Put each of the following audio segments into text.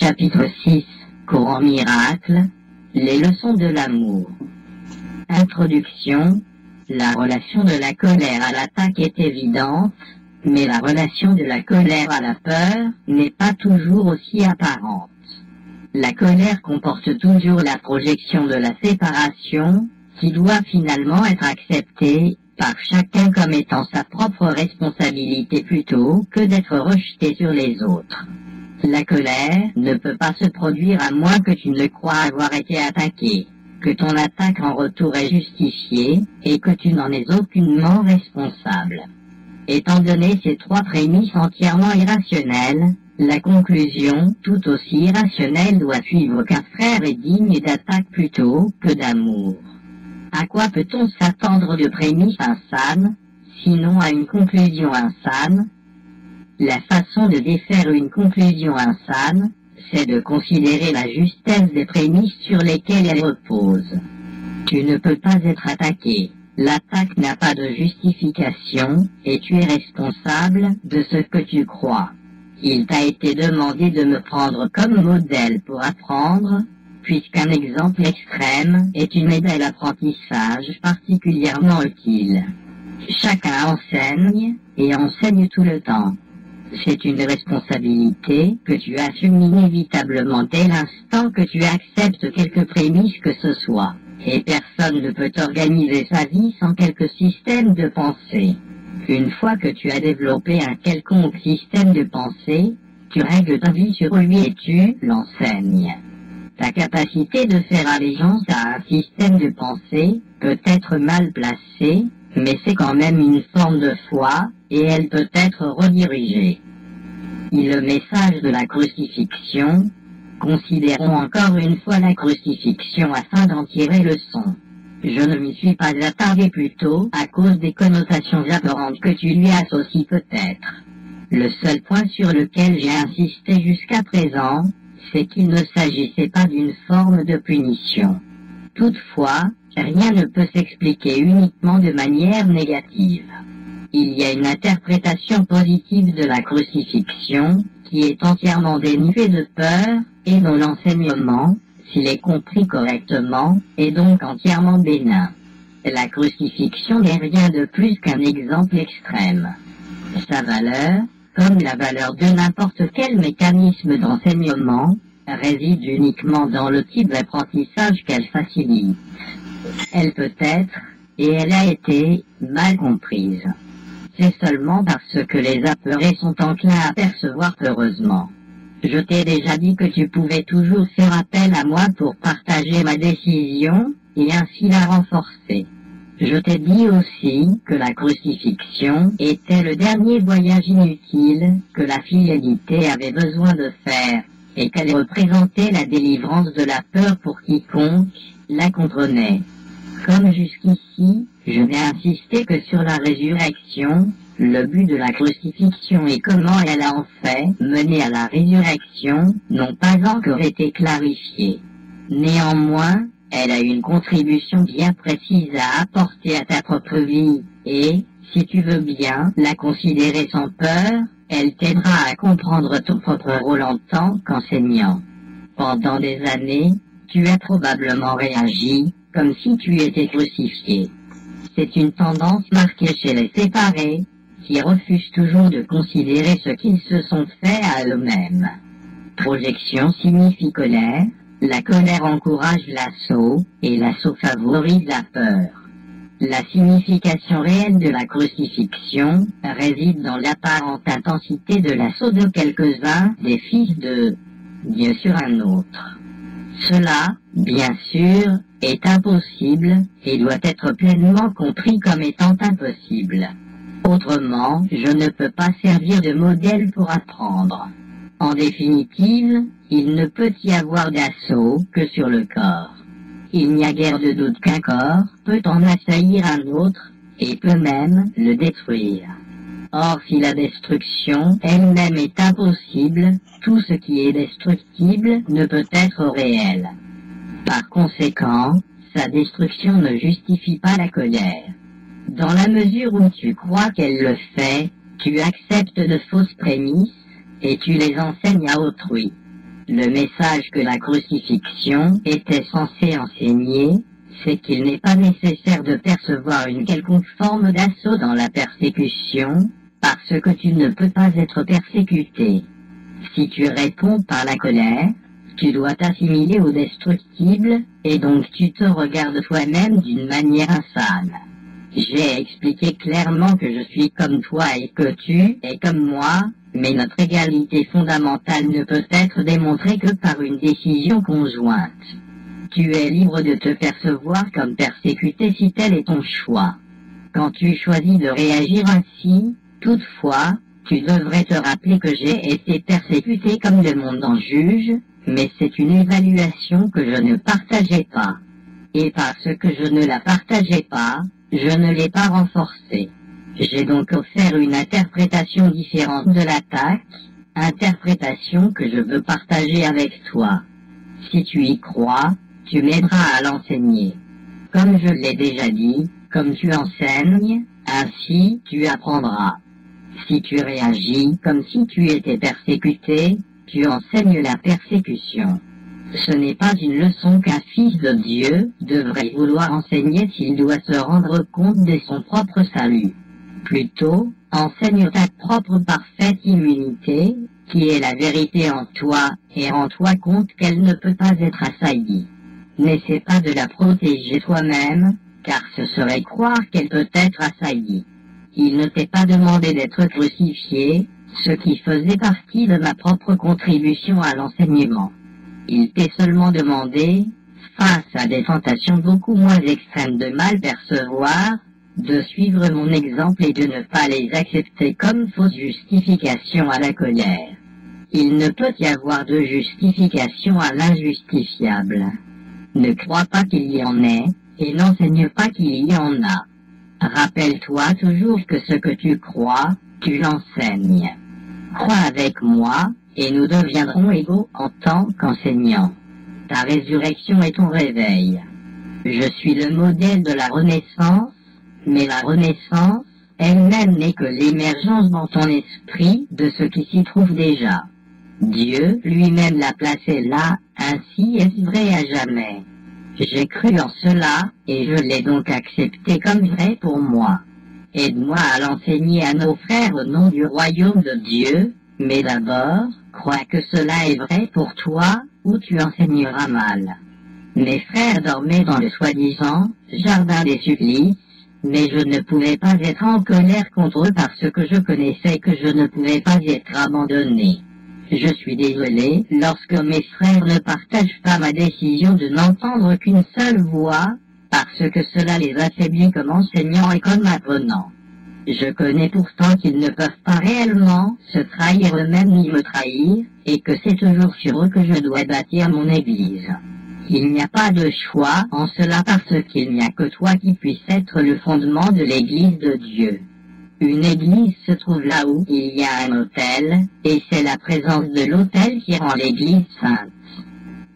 Chapitre 6. Courant miracle. Les leçons de l'amour. Introduction. La relation de la colère à l'attaque est évidente, mais la relation de la colère à la peur n'est pas toujours aussi apparente. La colère comporte toujours la projection de la séparation, qui doit finalement être acceptée par chacun comme étant sa propre responsabilité plutôt que d'être rejetée sur les autres. La colère ne peut pas se produire à moins que tu ne crois avoir été attaqué, que ton attaque en retour est justifiée et que tu n'en es aucunement responsable. Étant donné ces trois prémices entièrement irrationnelles, la conclusion, tout aussi irrationnelle, doit suivre qu'un frère est digne d'attaque plutôt que d'amour. À quoi peut-on s'attendre de prémices insanes, sinon à une conclusion insane? La façon de défaire une conclusion insane, c'est de considérer la justesse des prémices sur lesquelles elle repose. Tu ne peux pas être attaqué. L'attaque n'a pas de justification, et tu es responsable de ce que tu crois. Il t'a été demandé de me prendre comme modèle pour apprendre, puisqu'un exemple extrême est une aide à l'apprentissage particulièrement utile. Chacun enseigne, et enseigne tout le temps. C'est une responsabilité que tu assumes inévitablement dès l'instant que tu acceptes quelque prémisse que ce soit. Et personne ne peut organiser sa vie sans quelque système de pensée. Une fois que tu as développé un quelconque système de pensée, tu règles ta vie sur lui et tu l'enseignes. Ta capacité de faire allégeance à un système de pensée peut être mal placée, mais c'est quand même une forme de foi, et elle peut être redirigée. Le message de la crucifixion. Considérons encore une fois la crucifixion afin d'en tirer leçon. Je ne m'y suis pas attardé plus tôt à cause des connotations apparentes que tu lui associes peut-être. Le seul point sur lequel j'ai insisté jusqu'à présent, c'est qu'il ne s'agissait pas d'une forme de punition. Toutefois, rien ne peut s'expliquer uniquement de manière négative. Il y a une interprétation positive de la crucifixion qui est entièrement dénuée de peur et dont l'enseignement, s'il est compris correctement, est donc entièrement bénin. La crucifixion n'est rien de plus qu'un exemple extrême. Sa valeur, comme la valeur de n'importe quel mécanisme d'enseignement, réside uniquement dans le type d'apprentissage qu'elle facilite. Elle peut être, et elle a été, mal comprise. C'est seulement parce que les apeurés sont enclins à percevoir peureusement. Je t'ai déjà dit que tu pouvais toujours faire appel à moi pour partager ma décision et ainsi la renforcer. Je t'ai dit aussi que la crucifixion était le dernier voyage inutile que la fidélité avait besoin de faire et qu'elle représentait la délivrance de la peur pour quiconque la comprenait. Comme jusqu'ici, je n'ai insisté que sur la résurrection, le but de la crucifixion et comment elle a en fait mené à la résurrection n'ont pas encore été clarifiés. Néanmoins, elle a une contribution bien précise à apporter à ta propre vie et, si tu veux bien la considérer sans peur, elle t'aidera à comprendre ton propre rôle en tant qu'enseignant. Pendant des années, tu as probablement réagi comme si tu étais crucifié. C'est une tendance marquée chez les séparés, qui refusent toujours de considérer ce qu'ils se sont fait à eux-mêmes. Projection signifie colère, la colère encourage l'assaut, et l'assaut favorise la peur. La signification réelle de la crucifixion réside dans l'apparente intensité de l'assaut de quelques-uns des fils de Dieu sur un autre. Cela, bien sûr, est impossible et doit être pleinement compris comme étant impossible. Autrement, je ne peux pas servir de modèle pour apprendre. En définitive, il ne peut y avoir d'assaut que sur le corps. Il n'y a guère de doute qu'un corps peut en assaillir un autre et peut même le détruire. Or, si la destruction elle-même est impossible, tout ce qui est destructible ne peut être réel. Par conséquent, sa destruction ne justifie pas la colère. Dans la mesure où tu crois qu'elle le fait, tu acceptes de fausses prémices et tu les enseignes à autrui. Le message que la crucifixion était censée enseigner, c'est qu'il n'est pas nécessaire de percevoir une quelconque forme d'assaut dans la persécution, parce que tu ne peux pas être persécuté. Si tu réponds par la colère, tu dois t'assimiler au destructible, et donc tu te regardes toi-même d'une manière insane. J'ai expliqué clairement que je suis comme toi et que tu es comme moi, mais notre égalité fondamentale ne peut être démontrée que par une décision conjointe. Tu es libre de te percevoir comme persécuté si tel est ton choix. Quand tu choisis de réagir ainsi, toutefois, tu devrais te rappeler que j'ai été persécuté comme le monde en juge, mais c'est une évaluation que je ne partageais pas. Et parce que je ne la partageais pas, je ne l'ai pas renforcée. J'ai donc offert une interprétation différente de l'attaque, interprétation que je veux partager avec toi. Si tu y crois, tu m'aideras à l'enseigner. Comme je l'ai déjà dit, comme tu enseignes, ainsi tu apprendras. Si tu réagis comme si tu étais persécuté, tu enseignes la persécution. Ce n'est pas une leçon qu'un fils de Dieu devrait vouloir enseigner s'il doit se rendre compte de son propre salut. Plutôt, enseigne ta propre parfaite immunité, qui est la vérité en toi, et rends-toi compte qu'elle ne peut pas être assaillie. N'essaie pas de la protéger toi-même, car ce serait croire qu'elle peut être assaillie. Il ne t'est pas demandé d'être crucifié, ce qui faisait partie de ma propre contribution à l'enseignement. Il t'est seulement demandé, face à des tentations beaucoup moins extrêmes de mal percevoir, de suivre mon exemple et de ne pas les accepter comme fausse justification à la colère. Il ne peut y avoir de justification à l'injustifiable. Ne crois pas qu'il y en ait, et n'enseigne pas qu'il y en a. Rappelle-toi toujours que ce que tu crois, tu l'enseignes. Crois avec moi, et nous deviendrons égaux en tant qu'enseignants. Ta résurrection est ton réveil. Je suis le modèle de la renaissance, mais la renaissance, elle-même n'est que l'émergence dans ton esprit de ce qui s'y trouve déjà. Dieu lui-même l'a placé là, ainsi est vrai à jamais. J'ai cru en cela, et je l'ai donc accepté comme vrai pour moi. Aide-moi à l'enseigner à nos frères au nom du royaume de Dieu, mais d'abord, crois que cela est vrai pour toi, ou tu enseigneras mal. Mes frères dormaient dans le soi-disant jardin des supplices, mais je ne pouvais pas être en colère contre eux parce que je connaissais que je ne pouvais pas être abandonné. Je suis désolé lorsque mes frères ne partagent pas ma décision de n'entendre qu'une seule voix, parce que cela les affaiblit comme enseignants et comme apprenants. Je connais pourtant qu'ils ne peuvent pas réellement se trahir eux-mêmes ni me trahir, et que c'est toujours sur eux que je dois bâtir mon Église. Il n'y a pas de choix en cela parce qu'il n'y a que toi qui puisse être le fondement de l'Église de Dieu. Une église se trouve là où il y a un autel, et c'est la présence de l'autel qui rend l'église sainte.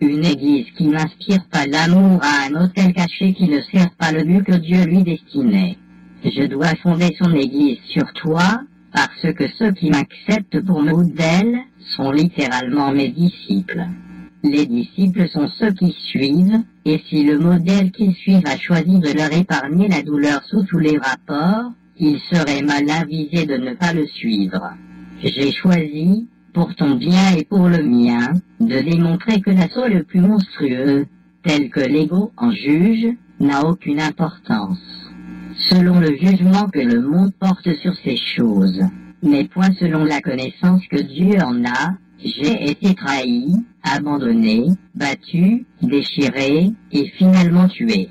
Une église qui n'inspire pas l'amour à un autel caché qui ne sert pas le but que Dieu lui destinait. Je dois fonder son église sur toi, parce que ceux qui m'acceptent pour modèle sont littéralement mes disciples. Les disciples sont ceux qui suivent, et si le modèle qu'ils suivent a choisi de leur épargner la douleur sous tous les rapports, il serait mal avisé de ne pas le suivre. J'ai choisi, pour ton bien et pour le mien, de démontrer que l'assaut le plus monstrueux, tel que l'ego en juge, n'a aucune importance. Selon le jugement que le monde porte sur ces choses, mais point selon la connaissance que Dieu en a, j'ai été trahi, abandonné, battu, déchiré, et finalement tué.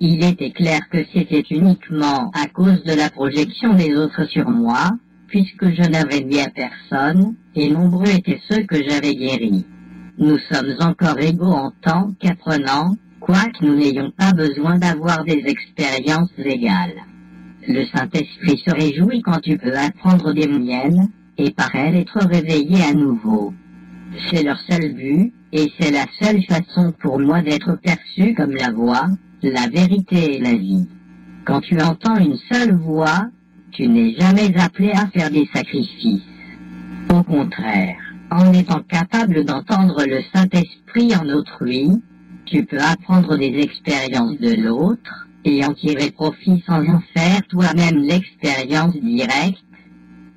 Il était clair que c'était uniquement à cause de la projection des autres sur moi, puisque je n'avais nuit à personne, et nombreux étaient ceux que j'avais guéris. Nous sommes encore égaux en tant qu'apprenants, quoique nous n'ayons pas besoin d'avoir des expériences égales. Le Saint-Esprit se réjouit quand tu peux apprendre des miennes, et par elles être réveillé à nouveau. C'est leur seul but, et c'est la seule façon pour moi d'être perçu comme la voie, la vérité et la vie. Quand tu entends une seule voix, tu n'es jamais appelé à faire des sacrifices. Au contraire, En étant capable d'entendre le Saint-Esprit en autrui, tu peux apprendre des expériences de l'autre, et en tirer profit sans en faire toi-même l'expérience directe.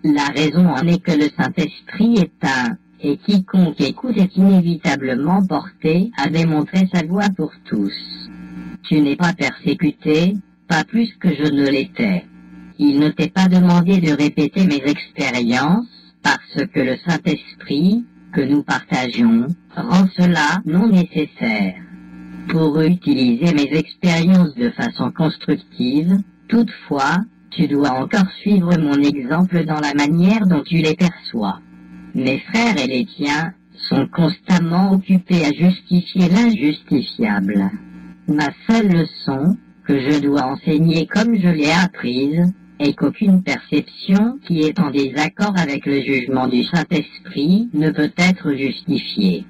La raison en est que le Saint-Esprit est un, et quiconque écoute est inévitablement porté à démontrer sa voix pour tous. Tu n'es pas persécuté, pas plus que je ne l'étais. Il ne t'est pas demandé de répéter mes expériences, parce que le Saint-Esprit, que nous partageons, rend cela non nécessaire. Pour utiliser mes expériences de façon constructive, toutefois, tu dois encore suivre mon exemple dans la manière dont tu les perçois. Mes frères et les tiens sont constamment occupés à justifier l'injustifiable. Ma seule leçon, que je dois enseigner comme je l'ai apprise, est qu'aucune perception qui est en désaccord avec le jugement du Saint-Esprit ne peut être justifiée.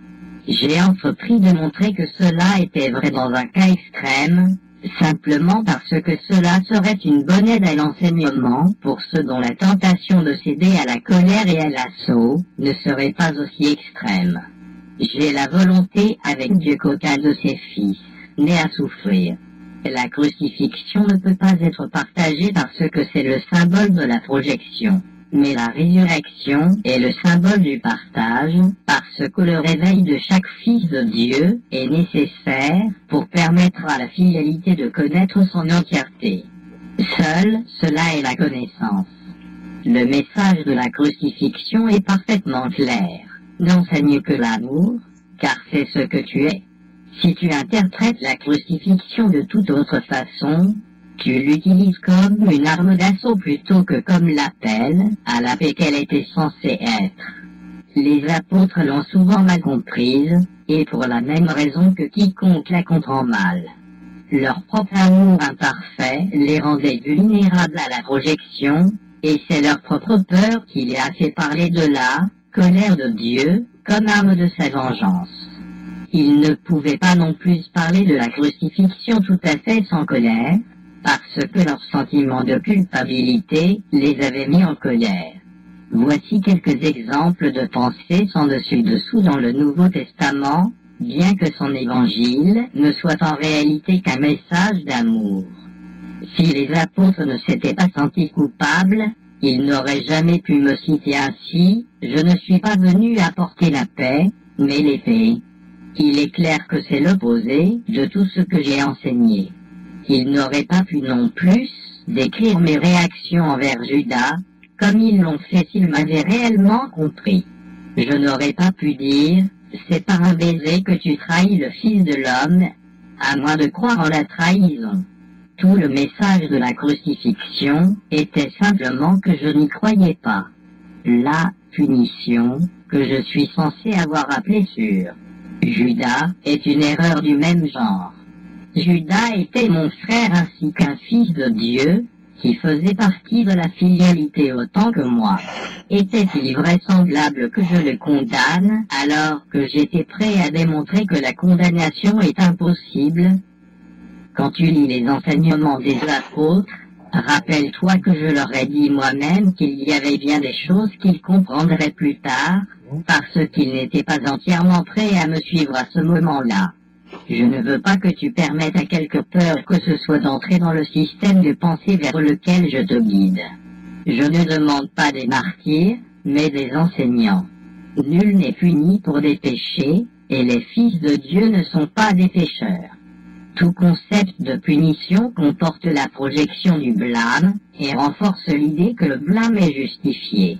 J'ai entrepris de montrer que cela était vrai dans un cas extrême, simplement parce que cela serait une bonne aide à l'enseignement pour ceux dont la tentation de céder à la colère et à l'assaut ne serait pas aussi extrême. J'ai la volonté avec Dieu qu'aucun de ses fils n'ait à souffrir. La crucifixion ne peut pas être partagée parce que c'est le symbole de la projection. Mais la résurrection est le symbole du partage, parce que le réveil de chaque fils de Dieu est nécessaire pour permettre à la fidélité de connaître son entièreté. Seul, cela est la connaissance. Le message de la crucifixion est parfaitement clair. N'enseigne que l'amour, car c'est ce que tu es. Si tu interprètes la crucifixion de toute autre façon, tu l'utilises comme une arme d'assaut plutôt que comme l'appel à la paix qu'elle était censée être. Les apôtres l'ont souvent mal comprise, et pour la même raison que quiconque la comprend mal. Leur propre amour imparfait les rendait vulnérables à la projection, et c'est leur propre peur qui les a fait parler de la colère de Dieu comme arme de sa vengeance. Ils ne pouvaient pas non plus parler de la crucifixion tout à fait sans colère, parce que leur sentiment de culpabilité les avait mis en colère. Voici quelques exemples de pensées sans dessus-dessous dans le Nouveau Testament, bien que son évangile ne soit en réalité qu'un message d'amour. Si les apôtres ne s'étaient pas sentis coupables, ils n'auraient jamais pu me citer ainsi « Je ne suis pas venu apporter la paix, mais l'épée ». Il est clair que c'est l'opposé de tout ce que j'ai enseigné. Ils n'auraient pas pu non plus décrire mes réactions envers Judas, comme ils l'ont fait s'ils m'avaient réellement compris. Je n'aurais pas pu dire « C'est par un baiser que tu trahis le Fils de l'homme », à moins de croire en la trahison. Tout le message de la crucifixion était simplement que je n'y croyais pas. La punition que je suis censé avoir appelée sûre. Judas est une erreur du même genre. Judas était mon frère ainsi qu'un fils de Dieu, qui faisait partie de la filialité autant que moi. Était-il vraisemblable que je le condamne, alors que j'étais prêt à démontrer que la condamnation est impossible? Quand tu lis les enseignements des apôtres, rappelle-toi que je leur ai dit moi-même qu'il y avait bien des choses qu'ils comprendraient plus tard, parce qu'ils n'étaient pas entièrement prêts à me suivre à ce moment-là. Je ne veux pas que tu permettes à quelque peur que ce soit d'entrer dans le système de pensée vers lequel je te guide. Je ne demande pas des martyrs, mais des enseignants. Nul n'est puni pour des péchés, et les fils de Dieu ne sont pas des pécheurs. Tout concept de punition comporte la projection du blâme, et renforce l'idée que le blâme est justifié.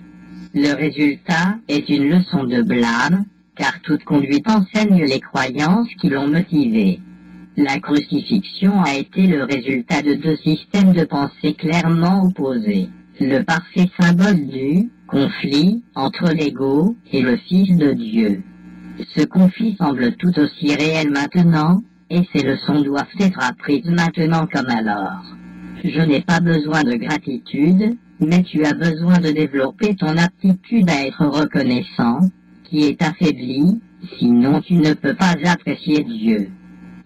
Le résultat est une leçon de blâme, car toute conduite enseigne les croyances qui l'ont motivée. La crucifixion a été le résultat de deux systèmes de pensée clairement opposés. Le parfait symbole du conflit entre l'ego et le Fils de Dieu. Ce conflit semble tout aussi réel maintenant, et ces leçons doivent être apprises maintenant comme alors. Je n'ai pas besoin de gratitude, mais tu as besoin de développer ton aptitude à être reconnaissant, qui est affaiblie, sinon tu ne peux pas apprécier Dieu.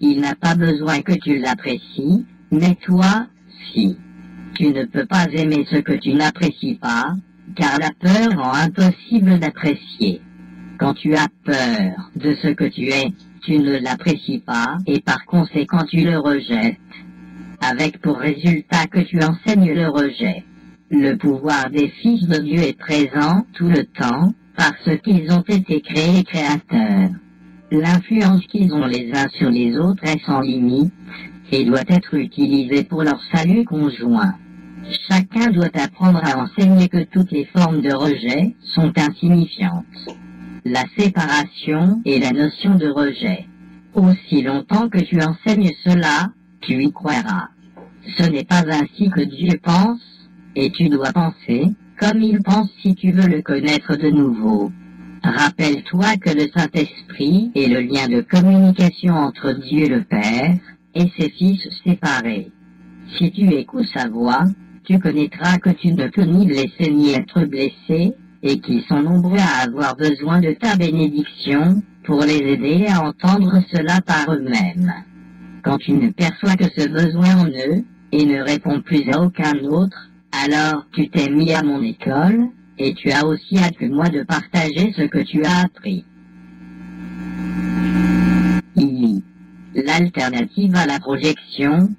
Il n'a pas besoin que tu l'apprécies, mais toi, si. Tu ne peux pas aimer ce que tu n'apprécies pas, car la peur rend impossible d'apprécier. Quand tu as peur de ce que tu es, tu ne l'apprécies pas et par conséquent tu le rejettes. Avec pour résultat que tu enseignes le rejet. Le pouvoir des fils de Dieu est présent tout le temps, parce qu'ils ont été créés créateurs. L'influence qu'ils ont les uns sur les autres est sans limite, et doit être utilisée pour leur salut conjoint. Chacun doit apprendre à enseigner que toutes les formes de rejet sont insignifiantes. La séparation est la notion de rejet. Aussi longtemps que tu enseignes cela, tu y croiras. Ce n'est pas ainsi que Dieu pense, et tu dois penser comme il pense si tu veux le connaître de nouveau. Rappelle-toi que le Saint-Esprit est le lien de communication entre Dieu le Père et ses fils séparés. Si tu écoutes sa voix, tu connaîtras que tu ne peux ni blesser ni être blessé, et qu'ils sont nombreux à avoir besoin de ta bénédiction pour les aider à entendre cela par eux-mêmes. Quand tu ne perçois que ce besoin en eux, et ne réponds plus à aucun autre, alors tu t'es mis à mon école, et tu as aussi hâte que moi de partager ce que tu as appris. I. L'alternative à la projection.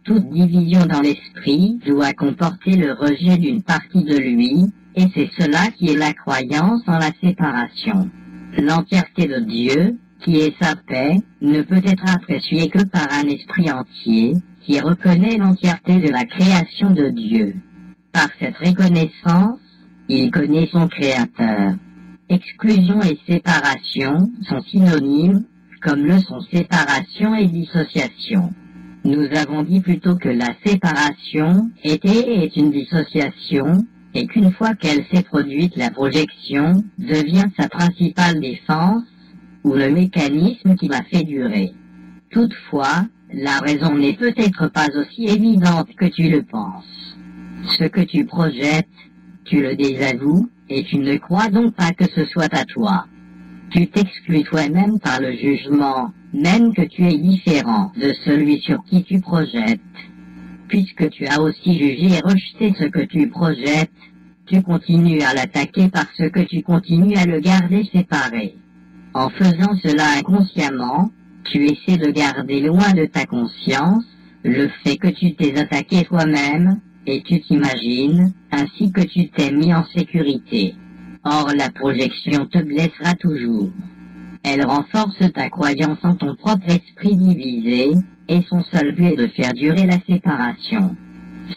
Toute division dans l'esprit doit comporter le rejet d'une partie de lui, et c'est cela qui est la croyance en la séparation. L'entièreté de Dieu, qui est sa paix, ne peut être appréciée que par un esprit entier, qui reconnaît l'entièreté de la création de Dieu. Par cette reconnaissance, il connaît son Créateur. Exclusion et séparation sont synonymes, comme le sont séparation et dissociation. Nous avons dit plutôt que la séparation était et est une dissociation, et qu'une fois qu'elle s'est produite, la projection devient sa principale défense, ou le mécanisme qui la fait durer. Toutefois, la raison n'est peut-être pas aussi évidente que tu le penses. Ce que tu projettes, tu le désavoues, et tu ne crois donc pas que ce soit à toi. Tu t'exclus toi-même par le jugement, même que tu es différent de celui sur qui tu projettes. Puisque tu as aussi jugé et rejeté ce que tu projettes, tu continues à l'attaquer parce que tu continues à le garder séparé. En faisant cela inconsciemment, tu essaies de garder loin de ta conscience le fait que tu t'es attaqué toi-même, et tu t'imagines ainsi que tu t'es mis en sécurité. Or la projection te blessera toujours. Elle renforce ta croyance en ton propre esprit divisé, et son seul but est de faire durer la séparation.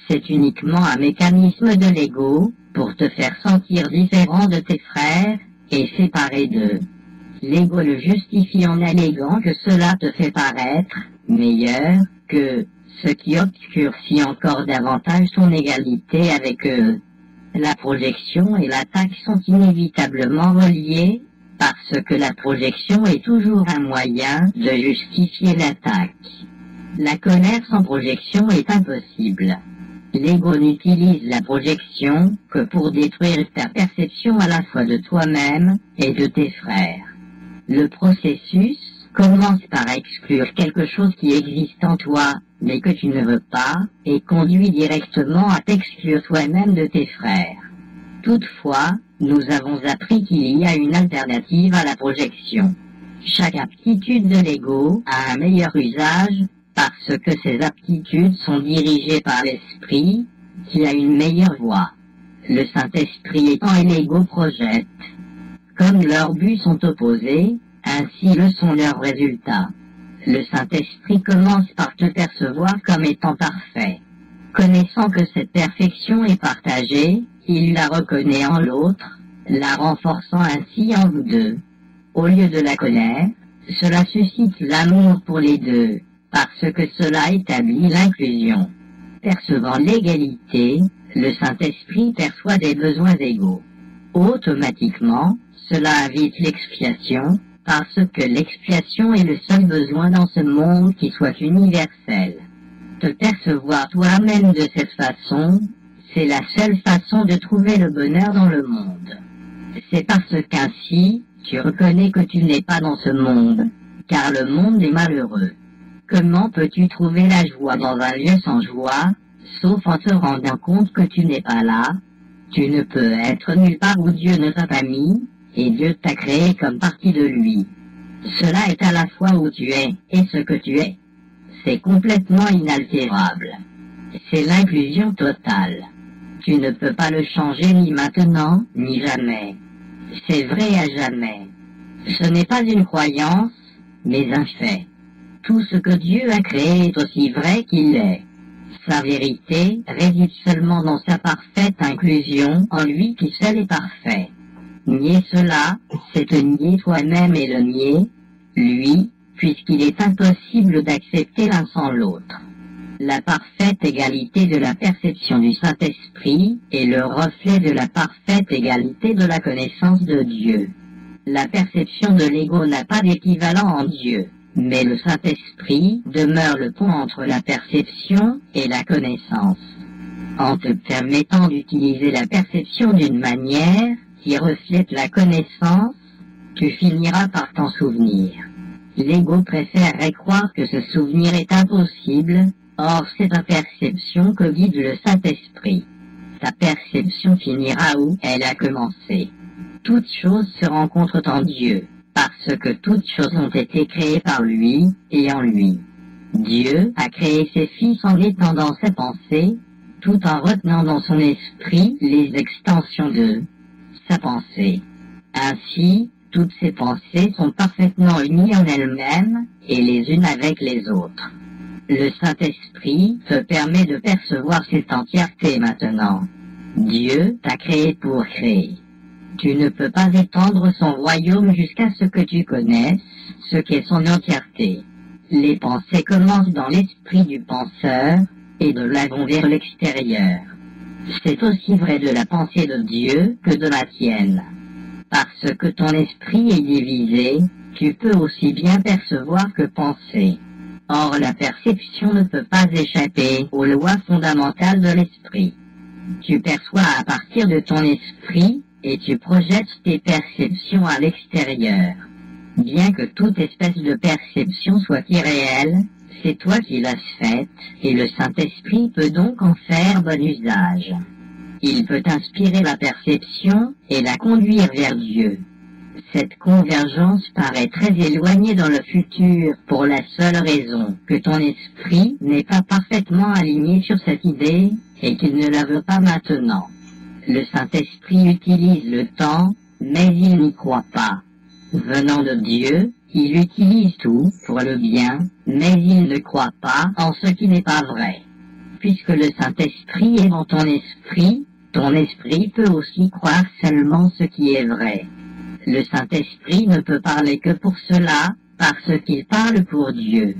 C'est uniquement un mécanisme de l'ego pour te faire sentir différent de tes frères et séparé d'eux. L'ego le justifie en alléguant que cela te fait paraître meilleur que ce qui obscurcit encore davantage ton égalité avec eux. La projection et l'attaque sont inévitablement reliées, parce que la projection est toujours un moyen de justifier l'attaque. La colère sans projection est impossible. L'ego n'utilise la projection que pour détruire ta perception à la fois de toi-même et de tes frères. Le processus commence par exclure quelque chose qui existe en toi, mais que tu ne veux pas, et conduit directement à t'exclure toi-même de tes frères. Toutefois, nous avons appris qu'il y a une alternative à la projection. Chaque aptitude de l'ego a un meilleur usage, parce que ces aptitudes sont dirigées par l'esprit, qui a une meilleure voie. Le Saint-Esprit étant et l'ego projettent. Comme leurs buts sont opposés, ainsi le sont leurs résultats. Le Saint-Esprit commence par te percevoir comme étant parfait. Connaissant que cette perfection est partagée, il la reconnaît en l'autre, la renforçant ainsi en vous deux. Au lieu de la colère, cela suscite l'amour pour les deux, parce que cela établit l'inclusion. Percevant l'égalité, le Saint-Esprit perçoit des besoins égaux. Automatiquement, cela invite l'expiation, parce que l'expiation est le seul besoin dans ce monde qui soit universel. Te percevoir toi-même de cette façon, c'est la seule façon de trouver le bonheur dans le monde. C'est parce qu'ainsi, tu reconnais que tu n'es pas dans ce monde, car le monde est malheureux. Comment peux-tu trouver la joie dans un lieu sans joie, sauf en te rendant compte que tu n'es pas là? Tu ne peux être nulle part où Dieu ne t'a pas mis, et Dieu t'a créé comme partie de lui. Cela est à la fois où tu es et ce que tu es. C'est complètement inaltérable. C'est l'inclusion totale. Tu ne peux pas le changer ni maintenant, ni jamais. C'est vrai à jamais. Ce n'est pas une croyance, mais un fait. Tout ce que Dieu a créé est aussi vrai qu'il est. Sa vérité réside seulement dans sa parfaite inclusion en lui qui seul est parfait. Nier cela, c'est te nier toi-même et le nier, lui, puisqu'il est impossible d'accepter l'un sans l'autre. La parfaite égalité de la perception du Saint-Esprit est le reflet de la parfaite égalité de la connaissance de Dieu. La perception de l'ego n'a pas d'équivalent en Dieu, mais le Saint-Esprit demeure le pont entre la perception et la connaissance. En te permettant d'utiliser la perception d'une manière qui reflète la connaissance, tu finiras par t'en souvenir. L'ego préférerait croire que ce souvenir est impossible, or c'est ta perception que guide le Saint-Esprit. Ta perception finira où elle a commencé. Toutes choses se rencontrent en Dieu, parce que toutes choses ont été créées par lui et en lui. Dieu a créé ses fils en étendant ses pensées, tout en retenant dans son esprit les extensions de sa pensée. Ainsi, toutes ces pensées sont parfaitement unies en elles-mêmes et les unes avec les autres. Le Saint-Esprit te permet de percevoir cette entièreté maintenant. Dieu t'a créé pour créer. Tu ne peux pas étendre son royaume jusqu'à ce que tu connaisses ce qu'est son entièreté. Les pensées commencent dans l'esprit du penseur et de là vont vers l'extérieur. C'est aussi vrai de la pensée de Dieu que de la tienne. Parce que ton esprit est divisé, tu peux aussi bien percevoir que penser. Or la perception ne peut pas échapper aux lois fondamentales de l'esprit. Tu perçois à partir de ton esprit et tu projettes tes perceptions à l'extérieur. Bien que toute espèce de perception soit irréelle, c'est toi qui l'as faite, et le Saint-Esprit peut donc en faire bon usage. Il peut inspirer la perception et la conduire vers Dieu. Cette convergence paraît très éloignée dans le futur pour la seule raison que ton esprit n'est pas parfaitement aligné sur cette idée et qu'il ne la veut pas maintenant. Le Saint-Esprit utilise le temps, mais il n'y croit pas. Venant de Dieu, il utilise tout pour le bien, mais il ne croit pas en ce qui n'est pas vrai. Puisque le Saint-Esprit est dans ton esprit peut aussi croire seulement ce qui est vrai. Le Saint-Esprit ne peut parler que pour cela, parce qu'il parle pour Dieu.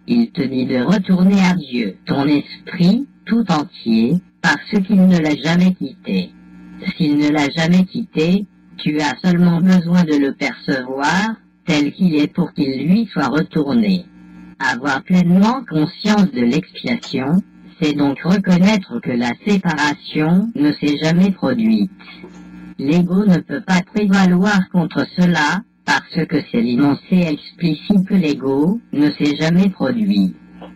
Il te dit de retourner à Dieu, ton esprit, tout entier, parce qu'il ne l'a jamais quitté. S'il ne l'a jamais quitté, tu as seulement besoin de le percevoir, tel qu'il est pour qu'il lui soit retourné. Avoir pleinement conscience de l'expiation, c'est donc reconnaître que la séparation ne s'est jamais produite. L'ego ne peut pas prévaloir contre cela, parce que c'est l'énoncé explicite que l'ego ne s'est jamais produit.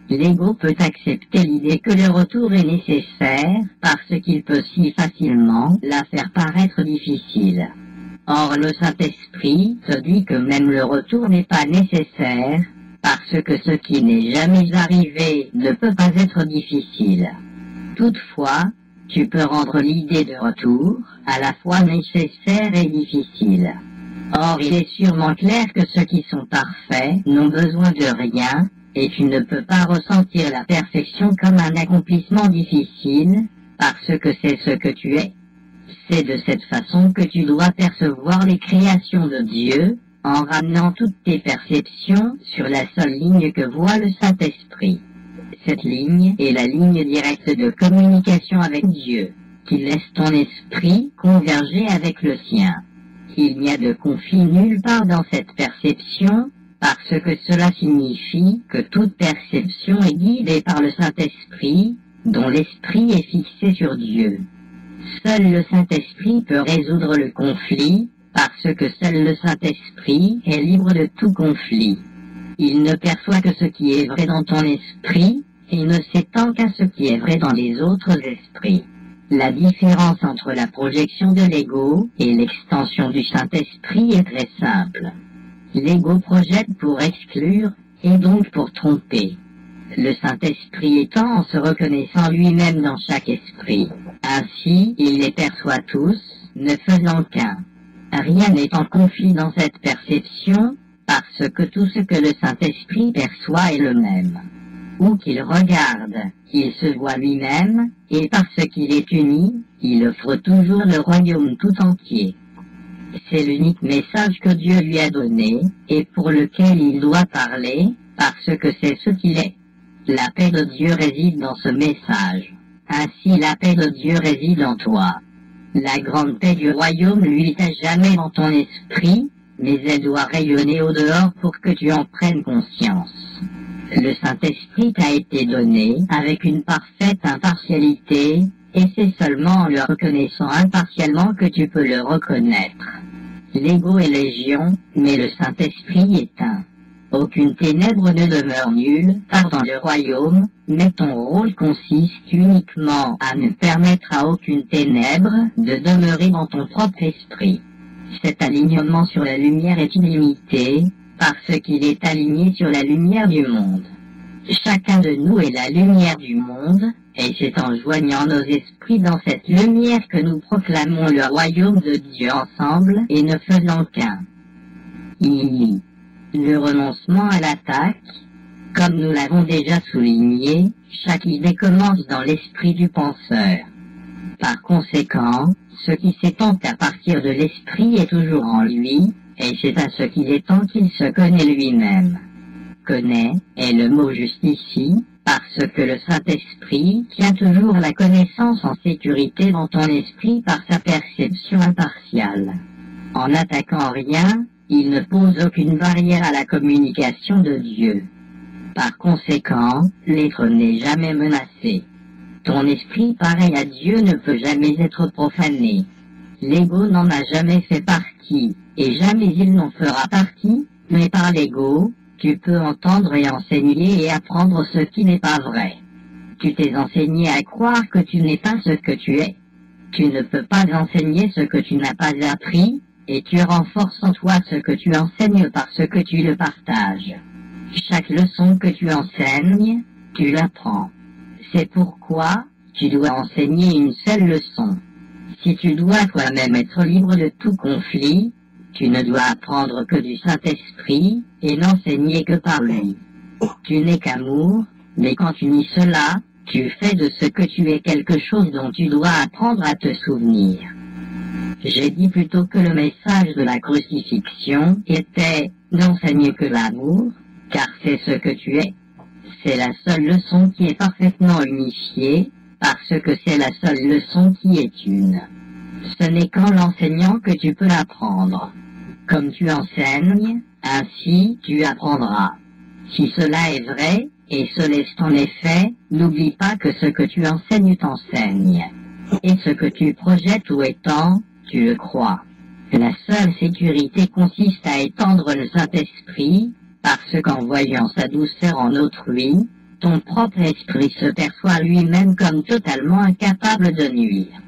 L'ego peut accepter l'idée que le retour est nécessaire, parce qu'il peut si facilement la faire paraître difficile. Or le Saint-Esprit te dit que même le retour n'est pas nécessaire, parce que ce qui n'est jamais arrivé ne peut pas être difficile. Toutefois, tu peux rendre l'idée de retour à la fois nécessaire et difficile. Or il est sûrement clair que ceux qui sont parfaits n'ont besoin de rien, et tu ne peux pas ressentir la perfection comme un accomplissement difficile, parce que c'est ce que tu es. C'est de cette façon que tu dois percevoir les créations de Dieu, en ramenant toutes tes perceptions sur la seule ligne que voit le Saint-Esprit. Cette ligne est la ligne directe de communication avec Dieu, qui laisse ton esprit converger avec le sien. Il n'y a de conflit nulle part dans cette perception, parce que cela signifie que toute perception est guidée par le Saint-Esprit, dont l'esprit est fixé sur Dieu. Seul le Saint-Esprit peut résoudre le conflit, parce que seul le Saint-Esprit est libre de tout conflit. Il ne perçoit que ce qui est vrai dans ton esprit, et ne s'étend qu'à ce qui est vrai dans les autres esprits. La différence entre la projection de l'ego et l'extension du Saint-Esprit est très simple. L'ego projette pour exclure, et donc pour tromper. Le Saint-Esprit étant en se reconnaissant lui-même dans chaque esprit. Ainsi, il les perçoit tous, ne faisant qu'un. Rien n'est en conflit dans cette perception, parce que tout ce que le Saint-Esprit perçoit est le même. Où qu'il regarde, il se voit lui-même, et parce qu'il est uni, il offre toujours le royaume tout entier. C'est l'unique message que Dieu lui a donné, et pour lequel il doit parler, parce que c'est ce qu'il est. La paix de Dieu réside dans ce message. Ainsi la paix de Dieu réside en toi. La grande paix du royaume lui n'est jamais dans ton esprit, mais elle doit rayonner au dehors pour que tu en prennes conscience. Le Saint-Esprit t'a été donné avec une parfaite impartialité, et c'est seulement en le reconnaissant impartialement que tu peux le reconnaître. L'ego est légion, mais le Saint-Esprit est un. Aucune ténèbre ne demeure nulle part dans le royaume, mais ton rôle consiste uniquement à ne permettre à aucune ténèbre de demeurer dans ton propre esprit. Cet alignement sur la lumière est illimité, parce qu'il est aligné sur la lumière du monde. Chacun de nous est la lumière du monde, et c'est en joignant nos esprits dans cette lumière que nous proclamons le royaume de Dieu ensemble et ne faisant qu'un. Le renoncement à l'attaque, comme nous l'avons déjà souligné, chaque idée commence dans l'esprit du penseur. Par conséquent, ce qui s'étend à partir de l'esprit est toujours en lui, et c'est à ce qu'il étend qu'il se connaît lui-même. Connaît est le mot juste ici, parce que le Saint-Esprit tient toujours la connaissance en sécurité dans ton esprit par sa perception impartiale. En n'attaquant rien, il ne pose aucune barrière à la communication de Dieu. Par conséquent, l'être n'est jamais menacé. Ton esprit pareil à Dieu ne peut jamais être profané. L'ego n'en a jamais fait partie, et jamais il n'en fera partie, mais par l'ego, tu peux entendre et enseigner et apprendre ce qui n'est pas vrai. Tu t'es enseigné à croire que tu n'es pas ce que tu es. Tu ne peux pas enseigner ce que tu n'as pas appris, et tu renforces en toi ce que tu enseignes parce que tu le partages. Chaque leçon que tu enseignes, tu l'apprends. C'est pourquoi tu dois enseigner une seule leçon. Si tu dois toi-même être libre de tout conflit, tu ne dois apprendre que du Saint-Esprit et n'enseigner que par lui. Tu n'es qu'amour, mais quand tu nies cela, tu fais de ce que tu es quelque chose dont tu dois apprendre à te souvenir. J'ai dit plutôt que le message de la crucifixion était « n'enseigne que l'amour », car c'est ce que tu es. C'est la seule leçon qui est parfaitement unifiée, parce que c'est la seule leçon qui est une. Ce n'est qu'en l'enseignant que tu peux l'apprendre. Comme tu enseignes, ainsi tu apprendras. Si cela est vrai, et ce l'est en effet, n'oublie pas que ce que tu enseignes t'enseigne. Et ce que tu projettes ou étends, tu le crois. La seule sécurité consiste à étendre le Saint-Esprit, parce qu'en voyant sa douceur en autrui, ton propre esprit se perçoit lui-même comme totalement incapable de nuire.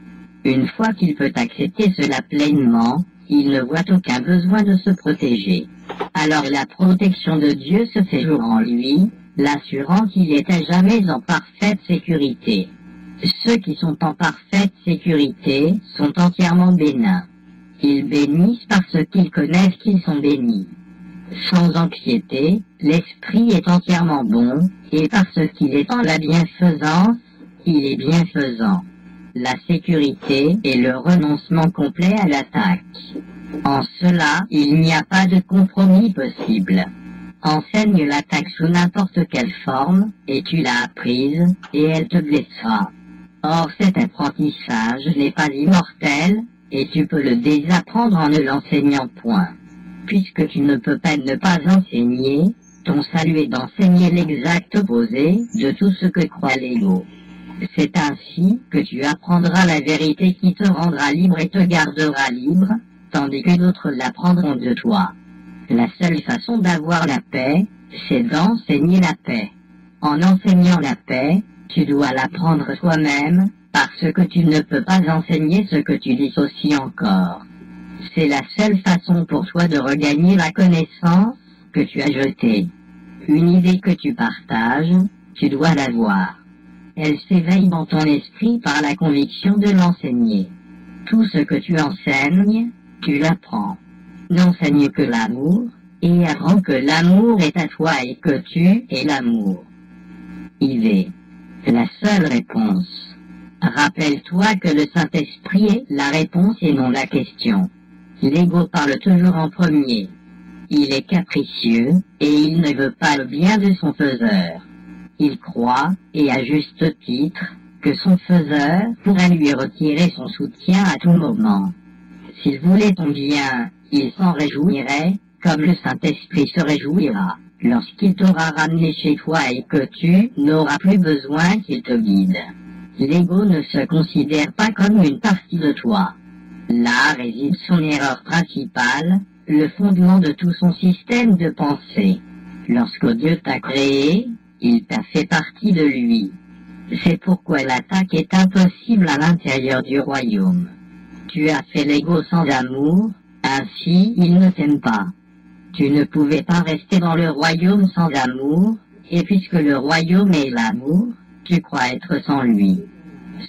Une fois qu'il peut accepter cela pleinement, il ne voit aucun besoin de se protéger. Alors la protection de Dieu se fait jour en lui, l'assurant qu'il est à jamais en parfaite sécurité. Ceux qui sont en parfaite sécurité sont entièrement bénins. Ils bénissent parce qu'ils connaissent qu'ils sont bénis. Sans anxiété, l'esprit est entièrement bon, et parce qu'il est en la bienfaisance, il est bienfaisant. La sécurité est le renoncement complet à l'attaque. En cela, il n'y a pas de compromis possible. Enseigne l'attaque sous n'importe quelle forme, et tu l'as apprise, et elle te blessera. Or cet apprentissage n'est pas immortel, et tu peux le désapprendre en ne l'enseignant point. Puisque tu ne peux pas ne pas enseigner, ton salut est d'enseigner l'exact opposé de tout ce que croit l'ego. C'est ainsi que tu apprendras la vérité qui te rendra libre et te gardera libre, tandis que d'autres l'apprendront de toi. La seule façon d'avoir la paix, c'est d'enseigner la paix. En enseignant la paix, tu dois l'apprendre toi-même, parce que tu ne peux pas enseigner ce que tu dissocies encore. C'est la seule façon pour toi de regagner la connaissance que tu as jetée. Une idée que tu partages, tu dois l'avoir. Elle s'éveille dans ton esprit par la conviction de l'enseigner. Tout ce que tu enseignes, tu l'apprends. N'enseigne que l'amour, et apprends que l'amour est à toi et que tu es l'amour. IV. La seule réponse. Rappelle-toi que le Saint-Esprit est la réponse et non la question. L'ego parle toujours en premier. Il est capricieux, et il ne veut pas le bien de son faiseur. Il croit, et à juste titre, que son faiseur pourrait lui retirer son soutien à tout moment. S'il voulait ton bien, il s'en réjouirait, comme le Saint-Esprit se réjouira, lorsqu'il t'aura ramené chez toi et que tu n'auras plus besoin qu'il te guide. L'ego ne se considère pas comme une partie de toi. Là réside son erreur principale, le fondement de tout son système de pensée. Lorsque Dieu t'a créé, il t'a fait partie de lui. C'est pourquoi l'attaque est impossible à l'intérieur du royaume. Tu as fait l'ego sans amour, ainsi il ne t'aime pas. Tu ne pouvais pas rester dans le royaume sans amour, et puisque le royaume est l'amour, tu crois être sans lui.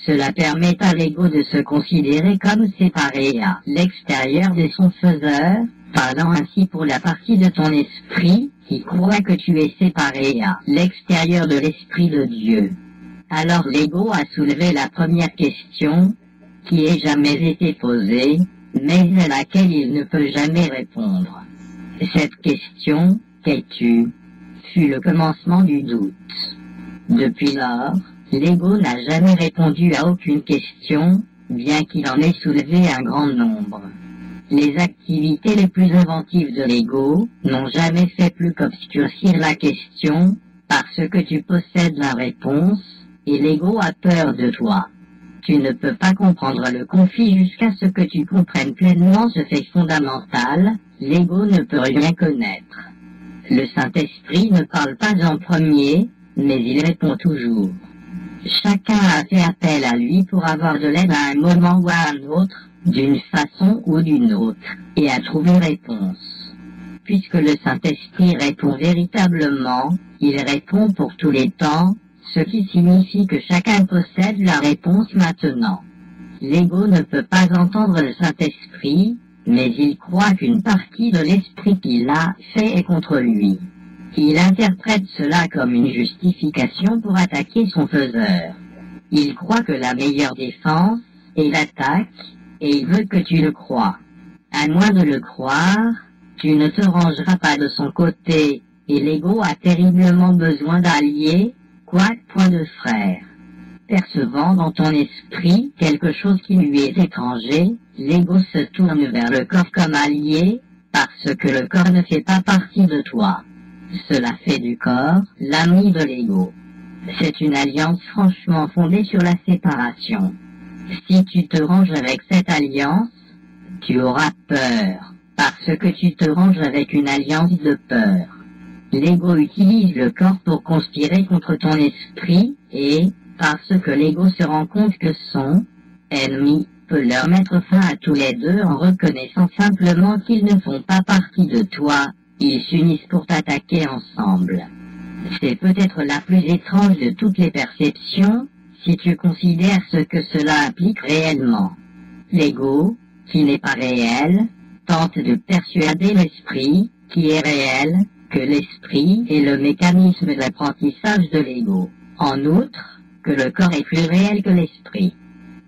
Cela permet à l'ego de se considérer comme séparé à l'extérieur de son faiseur, parlant ainsi pour la partie de ton esprit qui croit que tu es séparé à l'extérieur de l'esprit de Dieu. Alors l'ego a soulevé la première question, qui ait jamais été posée, mais à laquelle il ne peut jamais répondre. Cette question, qu'es-tu, fut le commencement du doute. Depuis lors, l'ego n'a jamais répondu à aucune question, bien qu'il en ait soulevé un grand nombre. Les activités les plus inventives de l'ego n'ont jamais fait plus qu'obscurcir la question, parce que tu possèdes la réponse, et l'ego a peur de toi. Tu ne peux pas comprendre le conflit jusqu'à ce que tu comprennes pleinement ce fait fondamental, l'ego ne peut rien connaître. Le Saint-Esprit ne parle pas en premier, mais il répond toujours. Chacun a fait appel à lui pour avoir de l'aide à un moment ou à un autre, d'une façon ou d'une autre, et a trouvé réponse. Puisque le Saint-Esprit répond véritablement, il répond pour tous les temps, ce qui signifie que chacun possède la réponse maintenant. L'ego ne peut pas entendre le Saint-Esprit, mais il croit qu'une partie de l'esprit qu'il a fait est contre lui. Il interprète cela comme une justification pour attaquer son faiseur. Il croit que la meilleure défense est l'attaque, et il veut que tu le crois. À moins de le croire, tu ne te rangeras pas de son côté, et l'ego a terriblement besoin d'alliés, quoique point de frères. Percevant dans ton esprit quelque chose qui lui est étranger, l'ego se tourne vers le corps comme allié, parce que le corps ne fait pas partie de toi. Cela fait du corps l'ami de l'ego. C'est une alliance franchement fondée sur la séparation. Si tu te ranges avec cette alliance, tu auras peur, parce que tu te ranges avec une alliance de peur. L'ego utilise le corps pour conspirer contre ton esprit et, parce que l'ego se rend compte que son ennemi peut leur mettre fin à tous les deux en reconnaissant simplement qu'ils ne font pas partie de toi, ils s'unissent pour t'attaquer ensemble. C'est peut-être la plus étrange de toutes les perceptions, si tu considères ce que cela implique réellement. L'ego, qui n'est pas réel, tente de persuader l'esprit, qui est réel, que l'esprit est le mécanisme d'apprentissage de l'ego. En outre, que le corps est plus réel que l'esprit.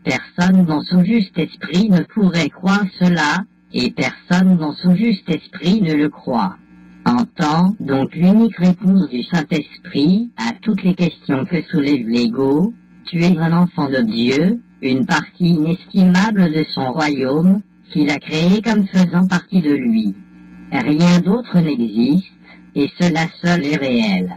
Personne dans son juste esprit ne pourrait croire cela, et personne dans son juste esprit ne le croit. Entends donc l'unique réponse du Saint-Esprit à toutes les questions que soulève l'ego. Tu es un enfant de Dieu, une partie inestimable de son royaume, qu'il a créé comme faisant partie de lui. Rien d'autre n'existe, et cela seul est réel.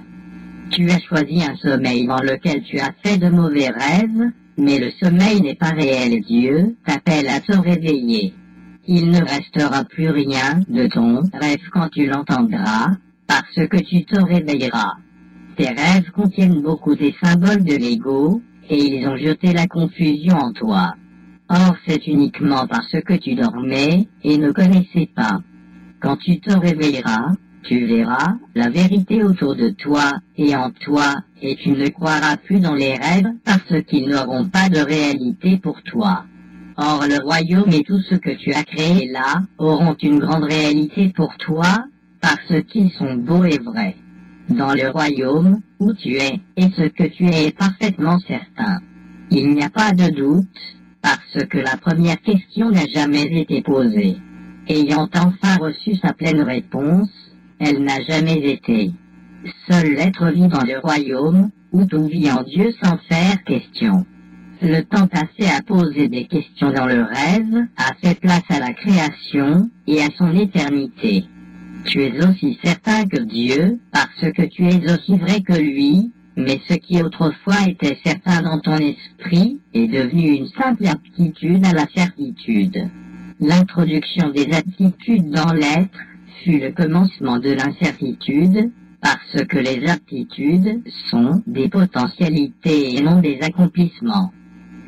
Tu as choisi un sommeil dans lequel tu as fait de mauvais rêves, mais le sommeil n'est pas réel. Dieu t'appelle à te réveiller. Il ne restera plus rien de ton rêve quand tu l'entendras, parce que tu te réveilleras. Tes rêves contiennent beaucoup des symboles de l'ego, et ils ont jeté la confusion en toi. Or c'est uniquement parce que tu dormais et ne connaissais pas. Quand tu te réveilleras, tu verras la vérité autour de toi et en toi, et tu ne croiras plus dans les rêves parce qu'ils n'auront pas de réalité pour toi. Or le royaume et tout ce que tu as créé là auront une grande réalité pour toi, parce qu'ils sont beaux et vrais. Dans le royaume où tu es, et ce que tu es est parfaitement certain. Il n'y a pas de doute, parce que la première question n'a jamais été posée. Ayant enfin reçu sa pleine réponse, elle n'a jamais été. Seul l'être vit dans le royaume, où tout vit en Dieu sans faire question. Le temps passé à poser des questions dans le rêve a fait place à la création et à son éternité. Tu es aussi certain que Dieu, parce que tu es aussi vrai que lui, mais ce qui autrefois était certain dans ton esprit est devenu une simple aptitude à la certitude. L'introduction des aptitudes dans l'être fut le commencement de l'incertitude, parce que les aptitudes sont des potentialités et non des accomplissements.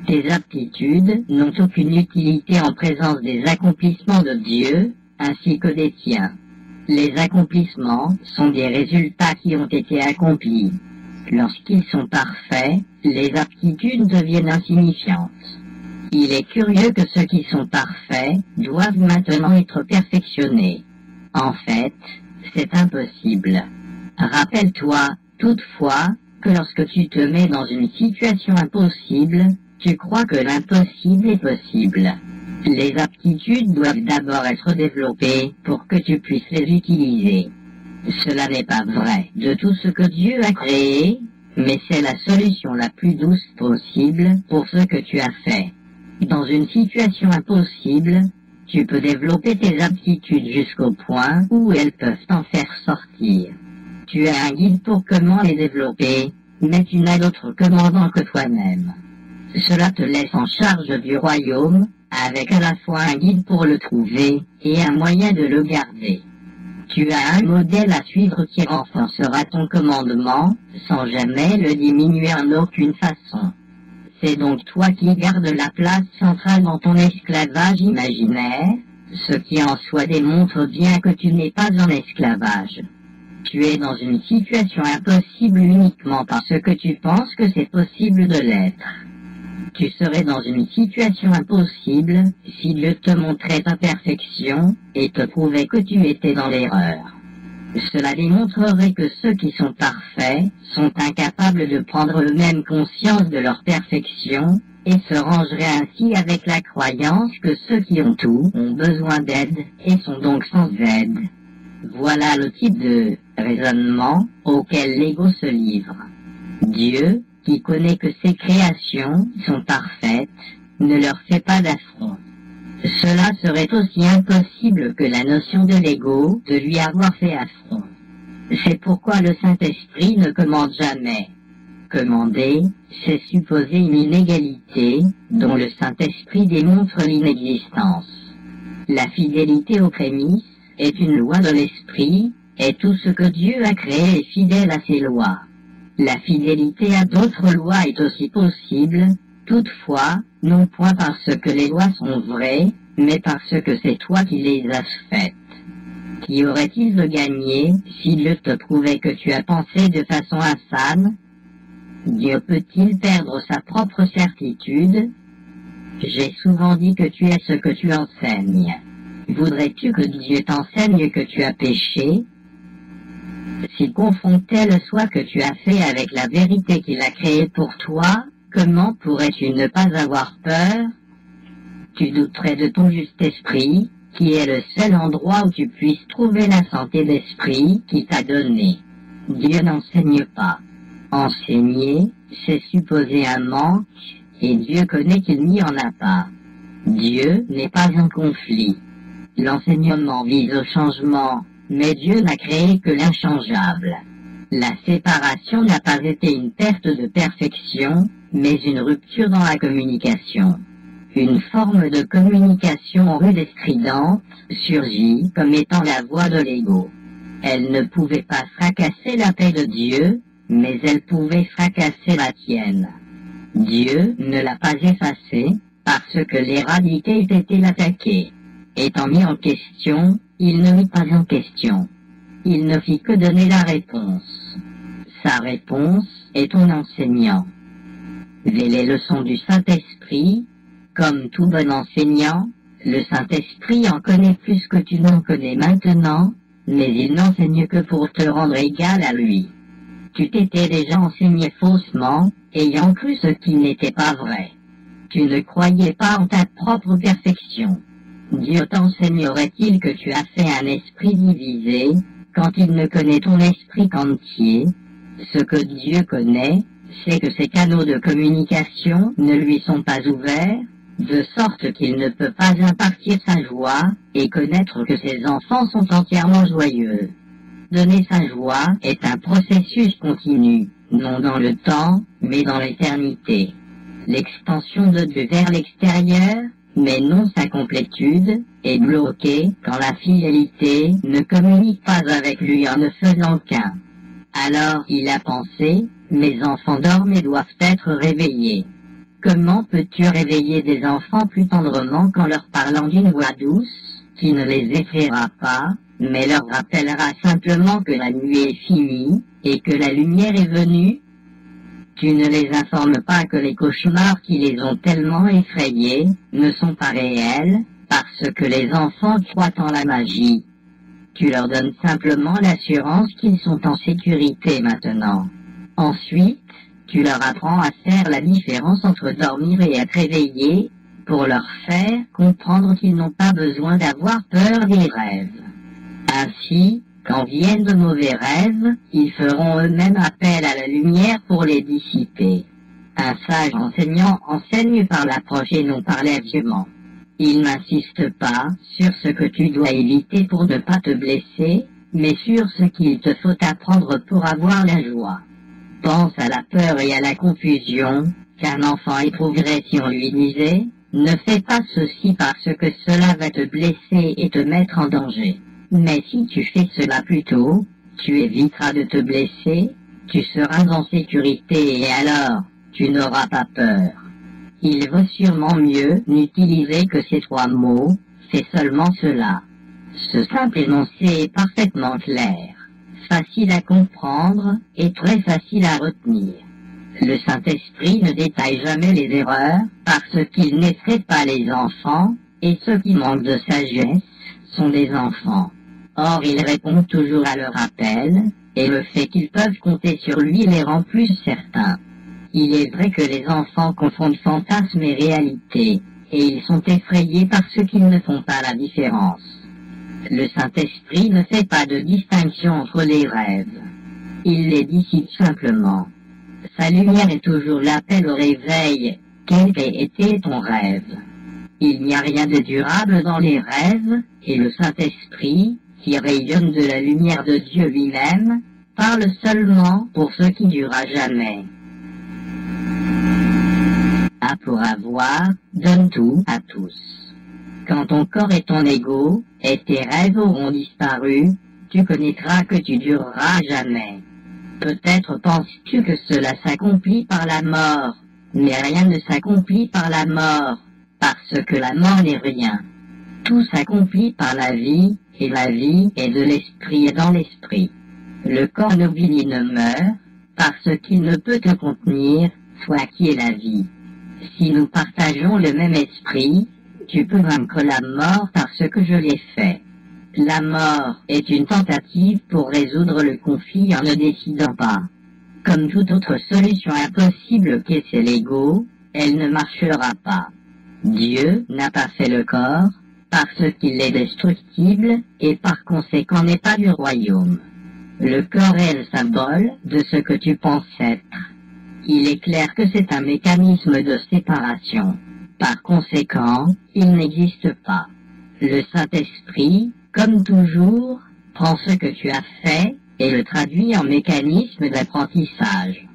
Tes aptitudes n'ont aucune utilité en présence des accomplissements de Dieu, ainsi que des tiens. Les accomplissements sont des résultats qui ont été accomplis. Lorsqu'ils sont parfaits, les aptitudes deviennent insignifiantes. Il est curieux que ceux qui sont parfaits doivent maintenant être perfectionnés. En fait, c'est impossible. Rappelle-toi, toutefois, que lorsque tu te mets dans une situation impossible, tu crois que l'impossible est possible. Les aptitudes doivent d'abord être développées pour que tu puisses les utiliser. Cela n'est pas vrai de tout ce que Dieu a créé, mais c'est la solution la plus douce possible pour ce que tu as fait. Dans une situation impossible, tu peux développer tes aptitudes jusqu'au point où elles peuvent t'en faire sortir. Tu as un guide pour comment les développer, mais tu n'as d'autre commandant que toi-même. Cela te laisse en charge du royaume, avec à la fois un guide pour le trouver et un moyen de le garder. Tu as un modèle à suivre qui renforcera ton commandement, sans jamais le diminuer en aucune façon. C'est donc toi qui gardes la place centrale dans ton esclavage imaginaire, ce qui en soi démontre bien que tu n'es pas en esclavage. Tu es dans une situation impossible uniquement parce que tu penses que c'est possible de l'être. Tu serais dans une situation impossible si Dieu te montrait ta perfection et te prouvait que tu étais dans l'erreur. Cela démontrerait que ceux qui sont parfaits sont incapables de prendre eux-mêmes conscience de leur perfection et se rangeraient ainsi avec la croyance que ceux qui ont tout ont besoin d'aide et sont donc sans aide. Voilà le type de raisonnement auquel l'ego se livre. Dieu, qui connaît que ses créations sont parfaites, ne leur fait pas d'affront. Cela serait aussi impossible que la notion de l'ego de lui avoir fait affront. C'est pourquoi le Saint-Esprit ne commande jamais. Commander, c'est supposer une inégalité dont le Saint-Esprit démontre l'inexistence. La fidélité aux prémices est une loi de l'Esprit, et tout ce que Dieu a créé est fidèle à ses lois. La fidélité à d'autres lois est aussi possible, toutefois, non point parce que les lois sont vraies, mais parce que c'est toi qui les as faites. Qu'y aurait-il de gagné si Dieu te prouvait que tu as pensé de façon insane? Dieu peut-il perdre sa propre certitude? J'ai souvent dit que tu es ce que tu enseignes. Voudrais-tu que Dieu t'enseigne que tu as péché? S'il confondait le soi que tu as fait avec la vérité qu'il a créée pour toi, comment pourrais-tu ne pas avoir peur? Tu douterais de ton juste esprit, qui est le seul endroit où tu puisses trouver la santé d'esprit qu'il t'a donnée. Dieu n'enseigne pas. Enseigner, c'est supposer un manque, et Dieu connaît qu'il n'y en a pas. Dieu n'est pas un conflit. L'enseignement vise au changement, mais Dieu n'a créé que l'inchangeable. La séparation n'a pas été une perte de perfection, mais une rupture dans la communication. Une forme de communication rude et stridente surgit comme étant la voix de l'ego. Elle ne pouvait pas fracasser la paix de Dieu, mais elle pouvait fracasser la tienne. Dieu ne l'a pas effacé, parce que l'hérédité eût été l'attaquer. Étant mis en question, il ne mit pas en question. Il ne fit que donner la réponse. Sa réponse est ton enseignant. Les leçons du Saint-Esprit, comme tout bon enseignant, le Saint-Esprit en connaît plus que tu n'en connais maintenant, mais il n'enseigne que pour te rendre égal à lui. Tu t'étais déjà enseigné faussement, ayant cru ce qui n'était pas vrai. Tu ne croyais pas en ta propre perfection. Dieu t'enseignerait-il que tu as fait un esprit divisé, quand il ne connaît ton esprit qu'entier? Ce que Dieu connaît, c'est que ses canaux de communication ne lui sont pas ouverts, de sorte qu'il ne peut pas impartir sa joie, et connaître que ses enfants sont entièrement joyeux. Donner sa joie est un processus continu, non dans le temps, mais dans l'éternité. L'extension de Dieu vers l'extérieur, mais non sa complétude, est bloquée quand la fidélité ne communique pas avec lui en ne faisant qu'un. Alors il a pensé, mes enfants dorment et doivent être réveillés. Comment peux-tu réveiller des enfants plus tendrement qu'en leur parlant d'une voix douce, qui ne les effraiera pas, mais leur rappellera simplement que la nuit est finie, et que la lumière est venue? Tu ne les informes pas que les cauchemars qui les ont tellement effrayés ne sont pas réels, parce que les enfants croient en la magie. Tu leur donnes simplement l'assurance qu'ils sont en sécurité maintenant. Ensuite, tu leur apprends à faire la différence entre dormir et être éveillé, pour leur faire comprendre qu'ils n'ont pas besoin d'avoir peur des rêves. Ainsi, quand viennent de mauvais rêves, ils feront eux-mêmes appel à la lumière pour les dissiper. Un sage enseignant enseigne par l'approche et non par l'avènement. Il n'insiste pas sur ce que tu dois éviter pour ne pas te blesser, mais sur ce qu'il te faut apprendre pour avoir la joie. Pense à la peur et à la confusion qu'un enfant éprouverait si on lui disait « Ne fais pas ceci parce que cela va te blesser et te mettre en danger ». Mais si tu fais cela plus tôt, tu éviteras de te blesser, tu seras en sécurité et alors, tu n'auras pas peur. Il vaut sûrement mieux n'utiliser que ces 3 mots, c'est seulement cela. Ce simple énoncé est parfaitement clair, facile à comprendre et très facile à retenir. Le Saint-Esprit ne détaille jamais les erreurs parce qu'il n'effraie pas les enfants, et ceux qui manquent de sagesse sont des enfants. Or il répond toujours à leur appel, et le fait qu'ils peuvent compter sur lui les rend plus certains. Il est vrai que les enfants confondent fantasmes et réalité, et ils sont effrayés parce qu'ils ne font pas la différence. Le Saint-Esprit ne fait pas de distinction entre les rêves. Il les dissipe simplement. Sa lumière est toujours l'appel au réveil. Quel ait été ton rêve? Il n'y a rien de durable dans les rêves, et le Saint-Esprit, qui rayonne de la lumière de Dieu lui-même, parle seulement pour ce qui durera jamais. A pour avoir, donne tout à tous. Quand ton corps et ton ego et tes rêves auront disparu, tu connaîtras que tu dureras jamais. Peut-être penses-tu que cela s'accomplit par la mort, mais rien ne s'accomplit par la mort, parce que la mort n'est rien. Tout s'accomplit par la vie, et la vie est de l'esprit et dans l'esprit. Le corps n'oublie ne meurt, parce qu'il ne peut te contenir, toi qui es la vie. Si nous partageons le même esprit, tu peux vaincre la mort parce que je l'ai fait. La mort est une tentative pour résoudre le conflit en ne décidant pas. Comme toute autre solution impossible qu'est l'ego, elle ne marchera pas. Dieu n'a pas fait le corps, parce qu'il est destructible et par conséquent n'est pas du royaume. Le corps est le symbole de ce que tu penses être. Il est clair que c'est un mécanisme de séparation. Par conséquent, il n'existe pas. Le Saint-Esprit, comme toujours, prend ce que tu as fait et le traduit en mécanisme d'apprentissage.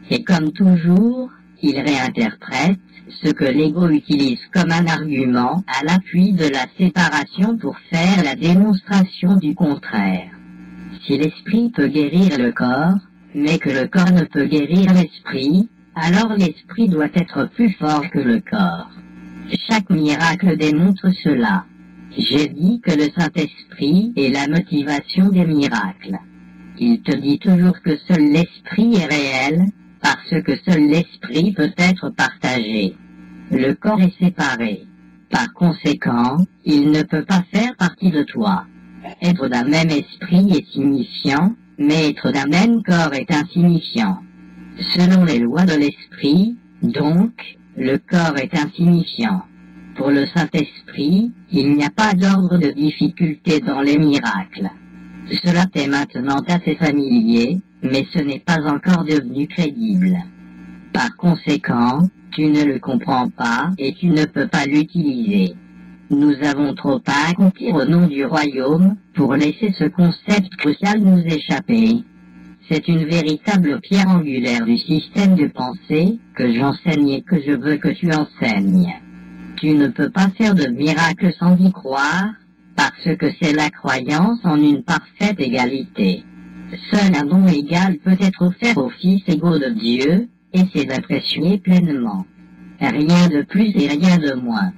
Et comme toujours, il réinterprète ce que l'ego utilise comme un argument à l'appui de la séparation pour faire la démonstration du contraire. Si l'esprit peut guérir le corps, mais que le corps ne peut guérir l'esprit, alors l'esprit doit être plus fort que le corps. Chaque miracle démontre cela. J'ai dit que le Saint-Esprit est la motivation des miracles. Il te dit toujours que seul l'esprit est réel, parce que seul l'esprit peut être partagé. Le corps est séparé. Par conséquent, il ne peut pas faire partie de toi. Être d'un même esprit est signifiant, mais être d'un même corps est insignifiant. Selon les lois de l'esprit, donc, le corps est insignifiant. Pour le Saint-Esprit, il n'y a pas d'ordre de difficulté dans les miracles. Cela t'est maintenant assez familier, mais ce n'est pas encore devenu crédible. Par conséquent, tu ne le comprends pas et tu ne peux pas l'utiliser. Nous avons trop à accomplir au nom du royaume pour laisser ce concept crucial nous échapper. C'est une véritable pierre angulaire du système de pensée que j'enseigne et que je veux que tu enseignes. Tu ne peux pas faire de miracle sans y croire, parce que c'est la croyance en une parfaite égalité. Seul un don égal peut être offert aux fils égaux de Dieu, et c'est d'apprécier pleinement. Rien de plus et rien de moins.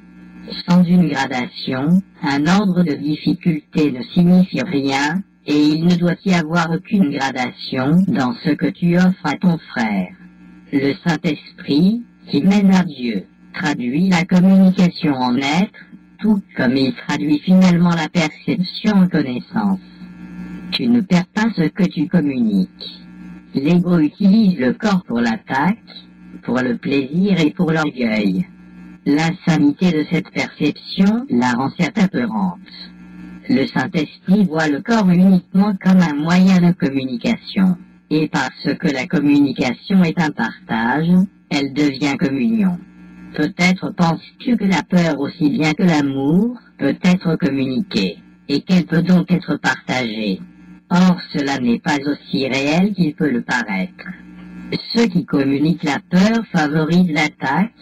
Sans une gradation, un ordre de difficulté ne signifie rien, et il ne doit y avoir aucune gradation dans ce que tu offres à ton frère. Le Saint-Esprit, qui mène à Dieu, traduit la communication en être, tout comme il traduit finalement la perception en connaissance. Tu ne perds pas ce que tu communiques. L'ego utilise le corps pour l'attaque, pour le plaisir et pour l'orgueil. L'insanité de cette perception la rend certes apeurante. Le Saint-Esprit voit le corps uniquement comme un moyen de communication, et parce que la communication est un partage, elle devient communion. Peut-être penses-tu que la peur aussi bien que l'amour peut être communiquée, et qu'elle peut donc être partagée. Or cela n'est pas aussi réel qu'il peut le paraître. Ceux qui communiquent la peur favorisent l'attaque,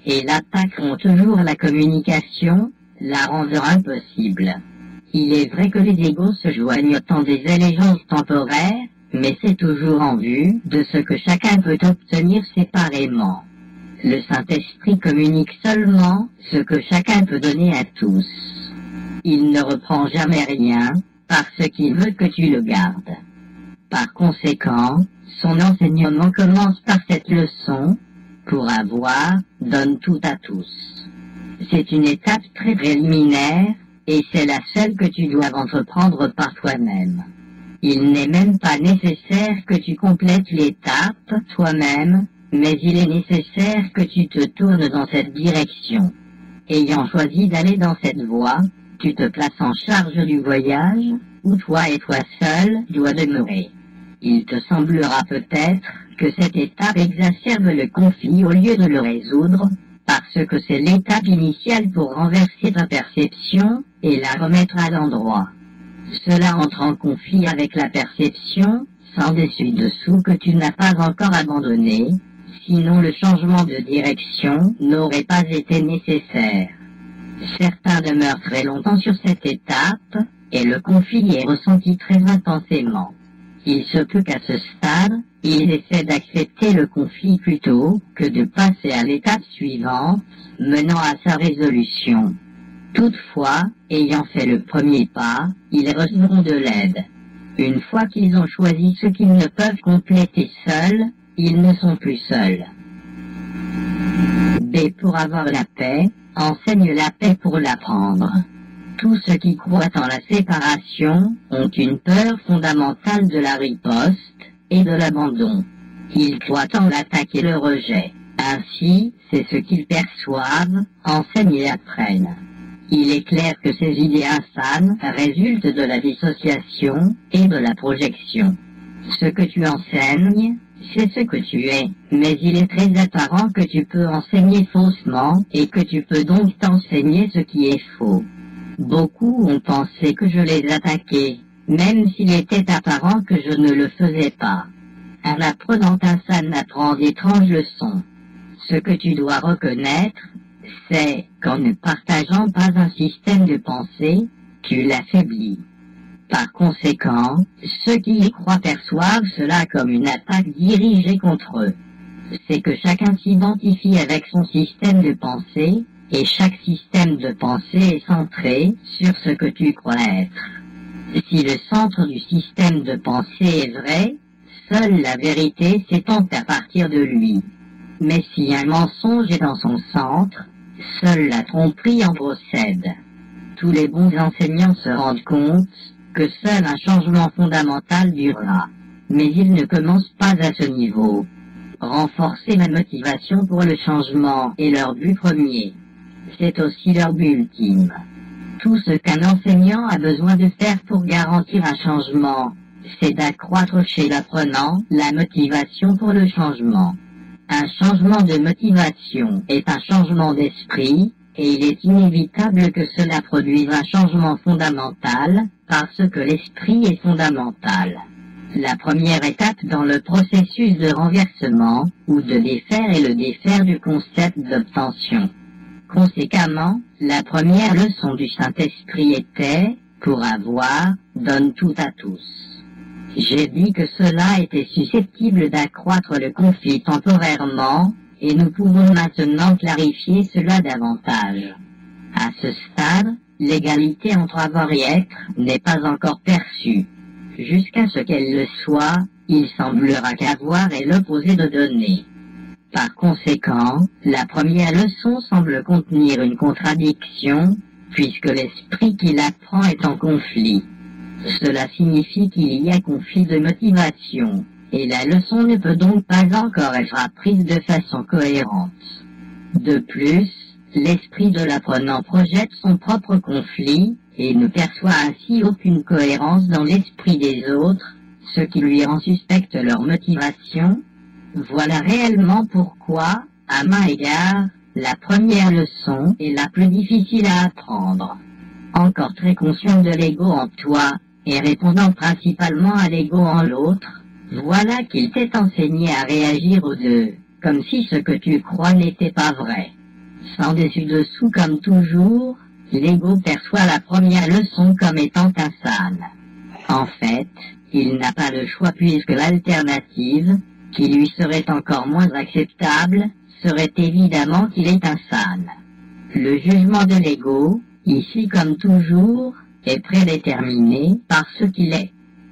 et l'attaque rend toujours la communication, la rendant impossible. Il est vrai que les égos se joignent dans des allégeances temporaires, mais c'est toujours en vue de ce que chacun peut obtenir séparément. Le Saint-Esprit communique seulement ce que chacun peut donner à tous. Il ne reprend jamais rien, parce qu'il veut que tu le gardes. Par conséquent, son enseignement commence par cette leçon, pour avoir, donne tout à tous. C'est une étape très préliminaire, et c'est la seule que tu dois entreprendre par toi-même. Il n'est même pas nécessaire que tu complètes l'étape toi-même, mais il est nécessaire que tu te tournes dans cette direction. Ayant choisi d'aller dans cette voie, tu te places en charge du voyage, où toi et toi seul dois demeurer. Il te semblera peut-être que cette étape exacerbe le conflit au lieu de le résoudre, parce que c'est l'étape initiale pour renverser ta perception et la remettre à l'endroit. Cela entre en conflit avec la perception, sans dessus-dessous que tu n'as pas encore abandonné, sinon le changement de direction n'aurait pas été nécessaire. Certains demeurent très longtemps sur cette étape, et le conflit est ressenti très intensément. Il se peut qu'à ce stade, ils essaient d'accepter le conflit plutôt que de passer à l'étape suivante, menant à sa résolution. Toutefois, ayant fait le premier pas, ils recevront de l'aide. Une fois qu'ils ont choisi ce qu'ils ne peuvent compléter seuls, ils ne sont plus seuls. B. Pour avoir la paix, enseigne la paix pour l'apprendre. Tous ceux qui croient en la séparation ont une peur fondamentale de la riposte et de l'abandon. Ils croient en l'attaque et le rejet. Ainsi, c'est ce qu'ils perçoivent, enseignent et apprennent. Il est clair que ces idées insanes résultent de la dissociation et de la projection. Ce que tu enseignes, c'est ce que tu es, mais il est très apparent que tu peux enseigner faussement et que tu peux donc t'enseigner ce qui est faux. Beaucoup ont pensé que je les attaquais, même s'il était apparent que je ne le faisais pas. Un apprenant insane apprend d'étranges leçons. Ce que tu dois reconnaître, c'est qu'en ne partageant pas un système de pensée, tu l'affaiblis. Par conséquent, ceux qui y croient perçoivent cela comme une attaque dirigée contre eux. c'est que chacun s'identifie avec son système de pensée, et chaque système de pensée est centré sur ce que tu crois être. Si le centre du système de pensée est vrai, seule la vérité s'étend à partir de lui. Mais si un mensonge est dans son centre, seule la tromperie en procède. Tous les bons enseignants se rendent compte que seul un changement fondamental durera. Mais ils ne commencent pas à ce niveau. Renforcer la motivation pour le changement est leur but premier. C'est aussi leur but ultime. Tout ce qu'un enseignant a besoin de faire pour garantir un changement, c'est d'accroître chez l'apprenant la motivation pour le changement. Un changement de motivation est un changement d'esprit, et il est inévitable que cela produise un changement fondamental, parce que l'esprit est fondamental. La première étape dans le processus de renversement, ou de défaire est le défaire du concept d'obtention. Conséquemment, la première leçon du Saint-Esprit était, pour avoir, donne tout à tous. J'ai dit que cela était susceptible d'accroître le conflit temporairement, et nous pouvons maintenant clarifier cela davantage. À ce stade, l'égalité entre avoir et être n'est pas encore perçue. Jusqu'à ce qu'elle le soit, il semblera qu'avoir est l'opposé de donner. Par conséquent, la première leçon semble contenir une contradiction, puisque l'esprit qui l'apprend est en conflit. Cela signifie qu'il y a conflit de motivation, et la leçon ne peut donc pas encore être apprise de façon cohérente. De plus, l'esprit de l'apprenant projette son propre conflit, et ne perçoit ainsi aucune cohérence dans l'esprit des autres, ce qui lui rend suspecte leur motivation. Voilà réellement pourquoi, à maint égard, la première leçon est la plus difficile à apprendre. Encore très conscient de l'ego en toi, et répondant principalement à l'ego en l'autre, voilà qu'il t'est enseigné à réagir aux deux, comme si ce que tu crois n'était pas vrai. Sans dessus-dessous comme toujours, l'ego perçoit la première leçon comme étant insane. En fait, il n'a pas le choix puisque l'alternative, qui lui serait encore moins acceptable, serait évidemment qu'il est insane. Le jugement de l'ego, ici comme toujours, est prédéterminé par ce qu'il est.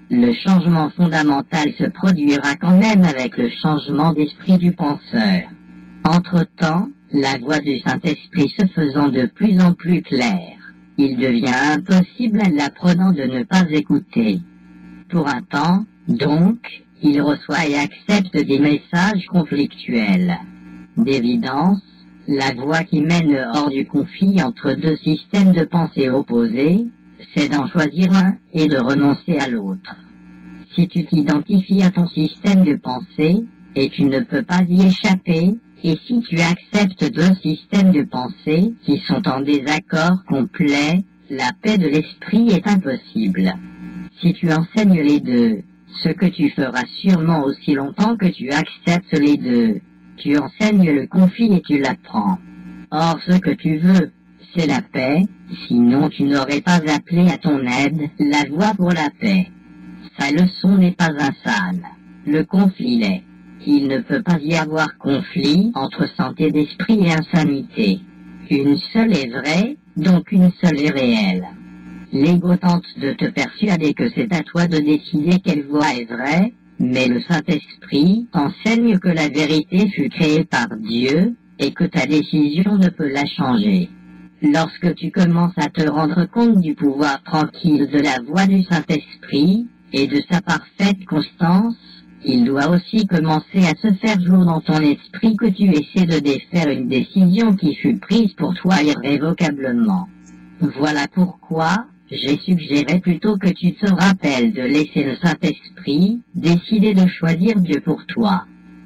Le changement fondamental se produira quand même avec le changement d'esprit du penseur. Entre-temps, la voix du Saint-Esprit se faisant de plus en plus claire, il devient impossible à l'apprenant de ne pas écouter. Pour un temps, donc, il reçoit et accepte des messages conflictuels. D'évidence, la voie qui mène hors du conflit entre deux systèmes de pensée opposés, c'est d'en choisir un et de renoncer à l'autre. Si tu t'identifies à ton système de pensée, et tu ne peux pas y échapper, et si tu acceptes deux systèmes de pensée qui sont en désaccord complet, la paix de l'esprit est impossible. Si tu enseignes les deux, ce que tu feras sûrement aussi longtemps que tu acceptes les deux, tu enseignes le conflit et tu l'apprends. Or ce que tu veux, c'est la paix, sinon tu n'aurais pas appelé à ton aide la voie pour la paix. Sa leçon n'est pas insane, le conflit l'est. Il ne peut pas y avoir conflit entre santé d'esprit et insanité. Une seule est vraie, donc une seule est réelle. L'ego tente de te persuader que c'est à toi de décider quelle voie est vraie, mais le Saint-Esprit enseigne que la vérité fut créée par Dieu et que ta décision ne peut la changer. Lorsque tu commences à te rendre compte du pouvoir tranquille de la voix du Saint-Esprit et de sa parfaite constance, il doit aussi commencer à se faire jour dans ton esprit que tu essaies de défaire une décision qui fut prise pour toi irrévocablement. Voilà pourquoi j'ai suggéré plutôt que tu te rappelles de laisser le Saint-Esprit décider de choisir Dieu pour toi.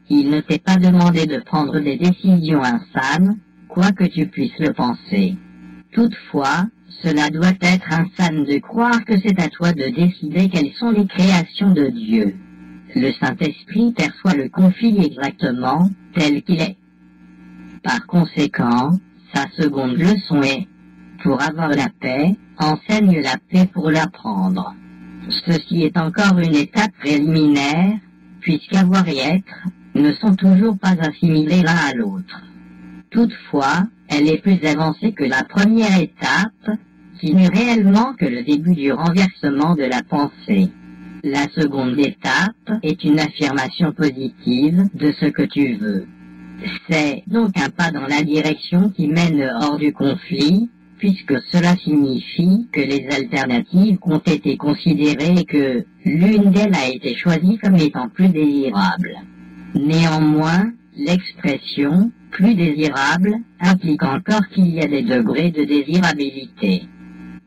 Il ne t'est pas demandé de prendre des décisions insanes, quoi que tu puisses le penser. Toutefois, cela doit être insane de croire que c'est à toi de décider quelles sont les créations de Dieu. Le Saint-Esprit perçoit le conflit exactement tel qu'il est. Par conséquent, sa seconde leçon est, pour avoir la paix, enseigne la paix pour l'apprendre. Ceci est encore une étape préliminaire, puisqu'avoir et être ne sont toujours pas assimilés l'un à l'autre. Toutefois, elle est plus avancée que la première étape, qui n'est réellement que le début du renversement de la pensée. La seconde étape est une affirmation positive de ce que tu veux. C'est donc un pas dans la direction qui mène hors du conflit, puisque cela signifie que les alternatives ont été considérées et que l'une d'elles a été choisie comme étant plus désirable. Néanmoins, l'expression « plus désirable » implique encore qu'il y a des degrés de désirabilité.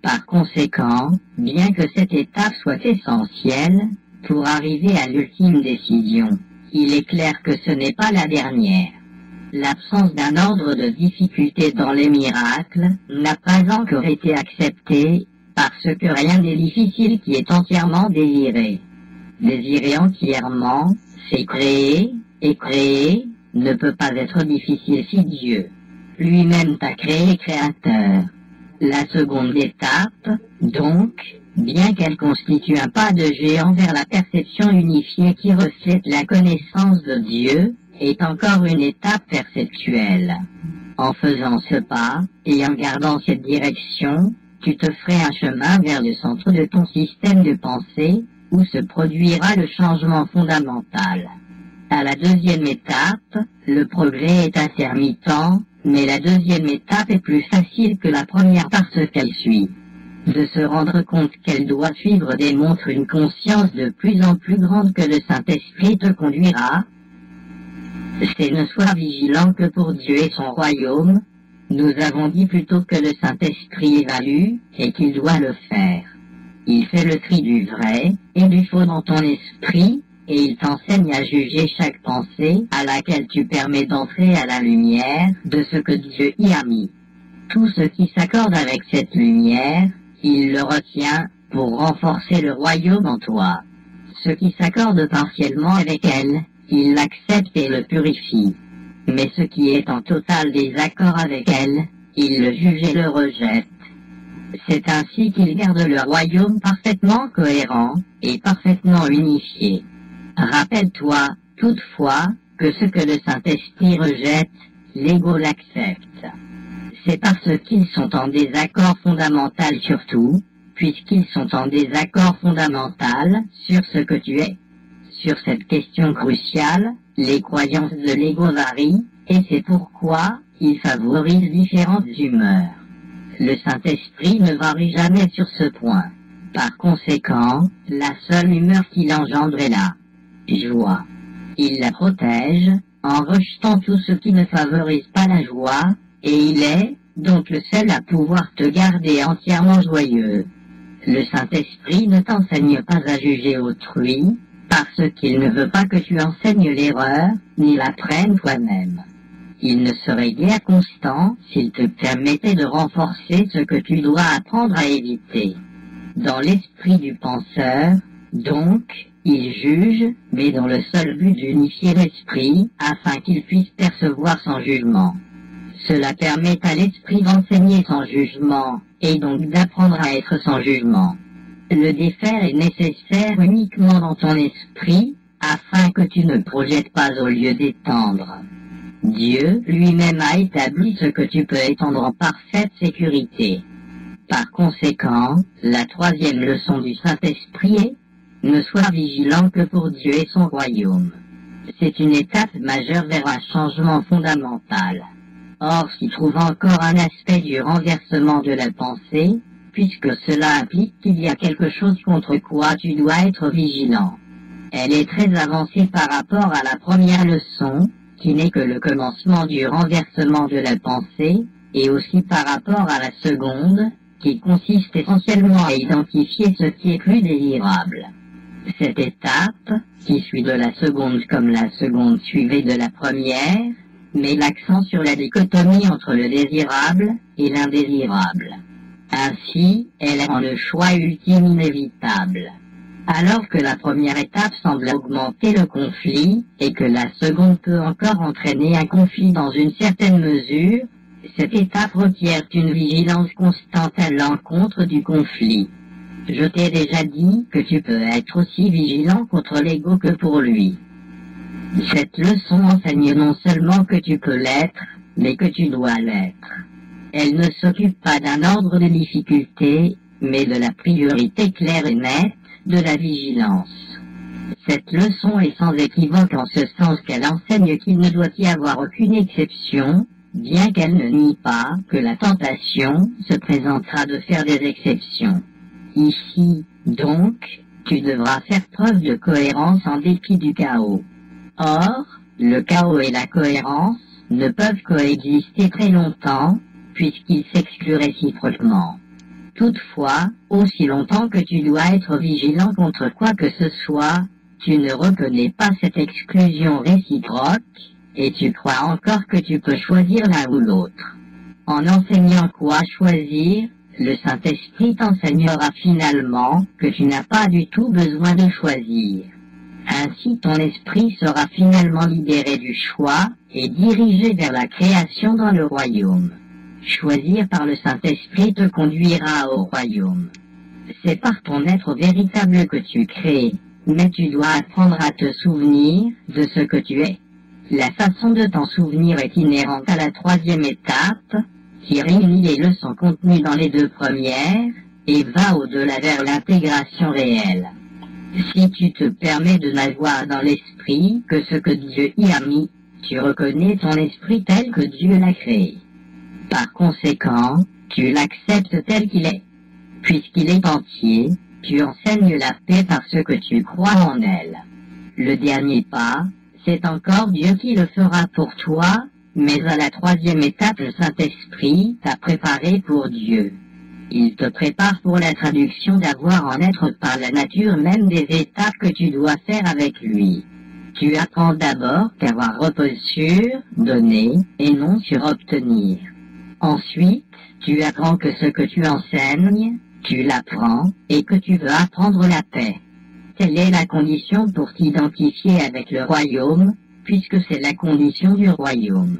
Par conséquent, bien que cette étape soit essentielle, pour arriver à l'ultime décision, il est clair que ce n'est pas la dernière. L'absence d'un ordre de difficulté dans les miracles n'a pas encore été acceptée, parce que rien n'est difficile qui est entièrement désiré. Désirer entièrement, c'est créer, et créer ne peut pas être difficile si Dieu lui-même t'a créé créateur. La seconde étape, donc, bien qu'elle constitue un pas de géant vers la perception unifiée qui reflète la connaissance de Dieu, est encore une étape perceptuelle. En faisant ce pas, et en gardant cette direction, tu te ferais un chemin vers le centre de ton système de pensée, où se produira le changement fondamental. À la deuxième étape, le progrès est intermittent, mais la deuxième étape est plus facile que la première parce qu'elle suit. De se rendre compte qu'elle doit suivre démontre une conscience de plus en plus grande que le Saint-Esprit te conduira. C'est ne sois vigilant que pour Dieu et son royaume. Nous avons dit plutôt que le Saint-Esprit évalue et qu'il doit le faire. Il fait le tri du vrai et du faux dans ton esprit, et il t'enseigne à juger chaque pensée à laquelle tu permets d'entrer à la lumière de ce que Dieu y a mis. Tout ce qui s'accorde avec cette lumière, il le retient pour renforcer le royaume en toi. Ce qui s'accorde partiellement avec elle, il l'accepte et le purifie. Mais ce qui est en total désaccord avec elle, il le juge et le rejette. C'est ainsi qu'il garde le royaume parfaitement cohérent et parfaitement unifié. Rappelle-toi, toutefois, que ce que le Saint-Esprit rejette, l'ego l'accepte. C'est parce qu'ils sont en désaccord fondamental surtout, puisqu'ils sont en désaccord fondamental sur ce que tu es. Sur cette question cruciale, les croyances de l'ego varient, et c'est pourquoi ils favorisent différentes humeurs. Le Saint-Esprit ne varie jamais sur ce point. Par conséquent, la seule humeur qu'il engendre est la joie. Il la protège, en rejetant tout ce qui ne favorise pas la joie, et il est, donc le seul à pouvoir te garder entièrement joyeux. Le Saint-Esprit ne t'enseigne pas à juger autrui, parce qu'il ne veut pas que tu enseignes l'erreur, ni l'apprennes toi-même. Il ne serait guère constant s'il te permettait de renforcer ce que tu dois apprendre à éviter. Dans l'esprit du penseur, donc, il juge, mais dans le seul but d'unifier l'esprit, afin qu'il puisse percevoir sans jugement. Cela permet à l'esprit d'enseigner sans jugement, et donc d'apprendre à être sans jugement. Le défaire est nécessaire uniquement dans ton esprit, afin que tu ne projettes pas au lieu d'étendre. Dieu lui-même a établi ce que tu peux étendre en parfaite sécurité. Par conséquent, la troisième leçon du Saint-Esprit est « Ne sois vigilant que pour Dieu et son royaume ». C'est une étape majeure vers un changement fondamental. Or, s'y trouve encore un aspect du renversement de la pensée, puisque cela implique qu'il y a quelque chose contre quoi tu dois être vigilant. Elle est très avancée par rapport à la première leçon, qui n'est que le commencement du renversement de la pensée, et aussi par rapport à la seconde, qui consiste essentiellement à identifier ce qui est plus désirable. Cette étape, qui suit de la seconde comme la seconde suivait de la première, met l'accent sur la dichotomie entre le désirable et l'indésirable. Ainsi, elle rend le choix ultime inévitable. Alors que la première étape semble augmenter le conflit, et que la seconde peut encore entraîner un conflit dans une certaine mesure, cette étape requiert une vigilance constante à l'encontre du conflit. Je t'ai déjà dit que tu peux être aussi vigilant contre l'ego que pour lui. Cette leçon enseigne non seulement que tu peux l'être, mais que tu dois l'être. Elle ne s'occupe pas d'un ordre de difficulté, mais de la priorité claire et nette de la vigilance. Cette leçon est sans équivoque en ce sens qu'elle enseigne qu'il ne doit y avoir aucune exception, bien qu'elle ne nie pas que la tentation se présentera de faire des exceptions. Ici, donc, tu devras faire preuve de cohérence en dépit du chaos. Or, le chaos et la cohérence ne peuvent coexister très longtemps, puisqu'ils s'excluent réciproquement. Toutefois, aussi longtemps que tu dois être vigilant contre quoi que ce soit, tu ne reconnais pas cette exclusion réciproque, et tu crois encore que tu peux choisir l'un ou l'autre. En enseignant quoi choisir, le Saint-Esprit t'enseignera finalement que tu n'as pas du tout besoin de choisir. Ainsi ton esprit sera finalement libéré du choix et dirigé vers la création dans le royaume. Choisir par le Saint-Esprit te conduira au royaume. C'est par ton être véritable que tu crées, mais tu dois apprendre à te souvenir de ce que tu es. La façon de t'en souvenir est inhérente à la troisième étape, qui réunit les leçons contenues dans les deux premières, et va au-delà vers l'intégration réelle. Si tu te permets de n'avoir dans l'esprit que ce que Dieu y a mis, tu reconnais ton esprit tel que Dieu l'a créé. Par conséquent, tu l'acceptes tel qu'il est. Puisqu'il est entier, tu enseignes la paix parce que tu crois en elle. Le dernier pas, c'est encore Dieu qui le fera pour toi, mais à la troisième étape, le Saint-Esprit t'a préparé pour Dieu. Il te prépare pour la traduction d'avoir en être par la nature même des étapes que tu dois faire avec lui. Tu apprends d'abord qu'avoir repose sur, donner, et non sur obtenir. Ensuite, tu apprends que ce que tu enseignes, tu l'apprends, et que tu veux apprendre la paix. Telle est la condition pour t'identifier avec le royaume, puisque c'est la condition du royaume.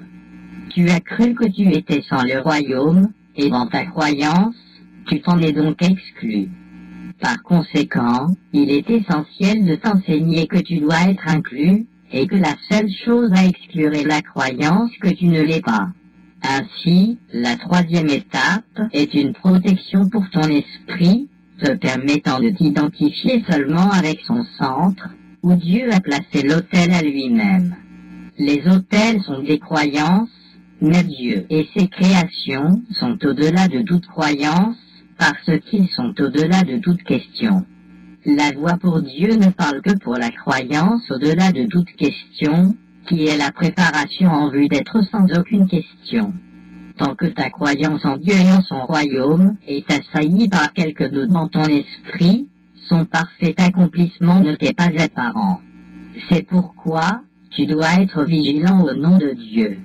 Tu as cru que tu étais sans le royaume, et dans ta croyance, tu t'en es donc exclu. Par conséquent, il est essentiel de t'enseigner que tu dois être inclus, et que la seule chose à exclure est la croyance que tu ne l'es pas. Ainsi, la troisième étape est une protection pour ton esprit, te permettant de t'identifier seulement avec son centre, où Dieu a placé l'autel à lui-même. Les autels sont des croyances, mais Dieu et ses créations sont au-delà de toute croyance, parce qu'ils sont au-delà de toute question. La voie pour Dieu ne parle que pour la croyance au-delà de toute question, qui est la préparation en vue d'être sans aucune question. Tant que ta croyance en Dieu et en son royaume est assaillie par quelque doute dans ton esprit, son parfait accomplissement ne t'est pas apparent. C'est pourquoi tu dois être vigilant au nom de Dieu.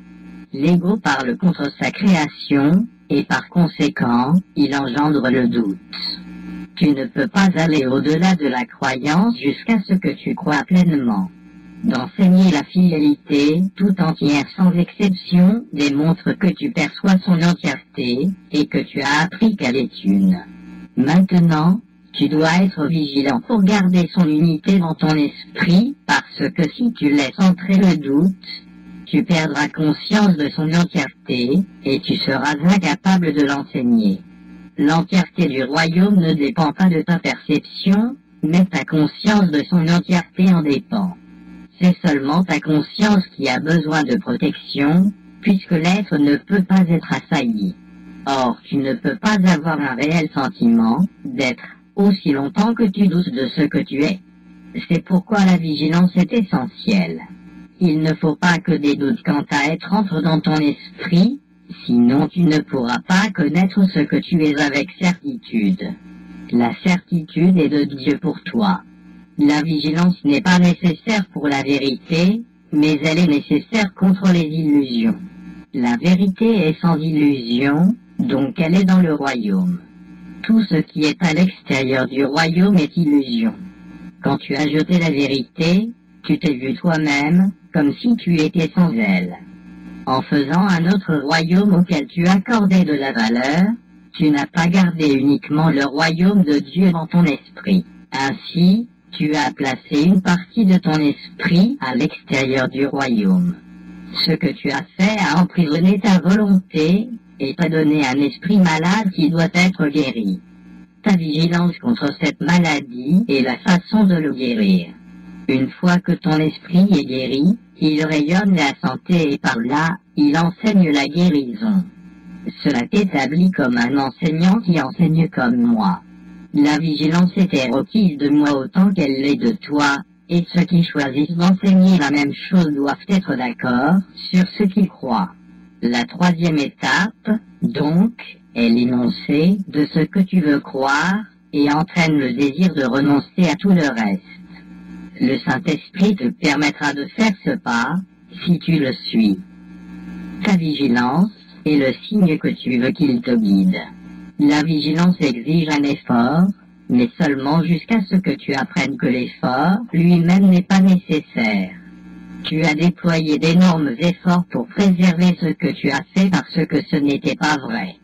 L'ego parle contre sa création, et par conséquent, il engendre le doute. Tu ne peux pas aller au-delà de la croyance jusqu'à ce que tu crois pleinement. D'enseigner la fidélité, tout entière sans exception, démontre que tu perçois son entièreté, et que tu as appris qu'elle est une. Maintenant, tu dois être vigilant pour garder son unité dans ton esprit, parce que si tu laisses entrer le doute, tu perdras conscience de son entièreté, et tu seras incapable de l'enseigner. L'entièreté du royaume ne dépend pas de ta perception, mais ta conscience de son entièreté en dépend. C'est seulement ta conscience qui a besoin de protection, puisque l'être ne peut pas être assailli. Or, tu ne peux pas avoir un réel sentiment d'être aussi longtemps que tu doutes de ce que tu es. C'est pourquoi la vigilance est essentielle. Il ne faut pas que des doutes quant à être entrent dans ton esprit, sinon tu ne pourras pas connaître ce que tu es avec certitude. La certitude est de Dieu pour toi. La vigilance n'est pas nécessaire pour la vérité, mais elle est nécessaire contre les illusions. La vérité est sans illusion, donc elle est dans le royaume. Tout ce qui est à l'extérieur du royaume est illusion. Quand tu as jeté la vérité, tu t'es vu toi-même, comme si tu étais sans elle. En faisant un autre royaume auquel tu accordais de la valeur, tu n'as pas gardé uniquement le royaume de Dieu dans ton esprit. Ainsi, Tu as placé une partie de ton esprit à l'extérieur du royaume. Ce que tu as fait a emprisonné ta volonté et t'a donné un esprit malade qui doit être guéri. Ta vigilance contre cette maladie est la façon de le guérir. Une fois que ton esprit est guéri, il rayonne la santé et par là, il enseigne la guérison. Cela t'établit comme un enseignant qui enseigne comme moi. La vigilance était requise de moi autant qu'elle l'est de toi, et ceux qui choisissent d'enseigner la même chose doivent être d'accord sur ce qu'ils croient. La troisième étape, donc, est l'énoncé de ce que tu veux croire, et entraîne le désir de renoncer à tout le reste. Le Saint-Esprit te permettra de faire ce pas, si tu le suis. Ta vigilance est le signe que tu veux qu'il te guide. La vigilance exige un effort, mais seulement jusqu'à ce que tu apprennes que l'effort lui-même n'est pas nécessaire. Tu as déployé d'énormes efforts pour préserver ce que tu as fait parce que ce n'était pas vrai.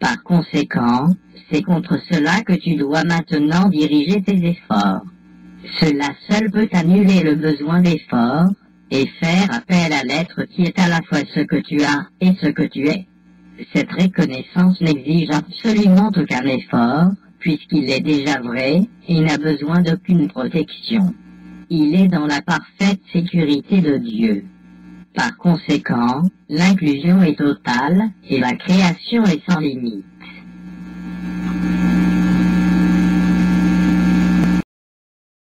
Par conséquent, c'est contre cela que tu dois maintenant diriger tes efforts. Cela seul peut annuler le besoin d'effort et faire appel à l'être qui est à la fois ce que tu as et ce que tu es. Cette reconnaissance n'exige absolument aucun effort, puisqu'il est déjà vrai et n'a besoin d'aucune protection. Il est dans la parfaite sécurité de Dieu. Par conséquent, l'inclusion est totale et la création est sans limite.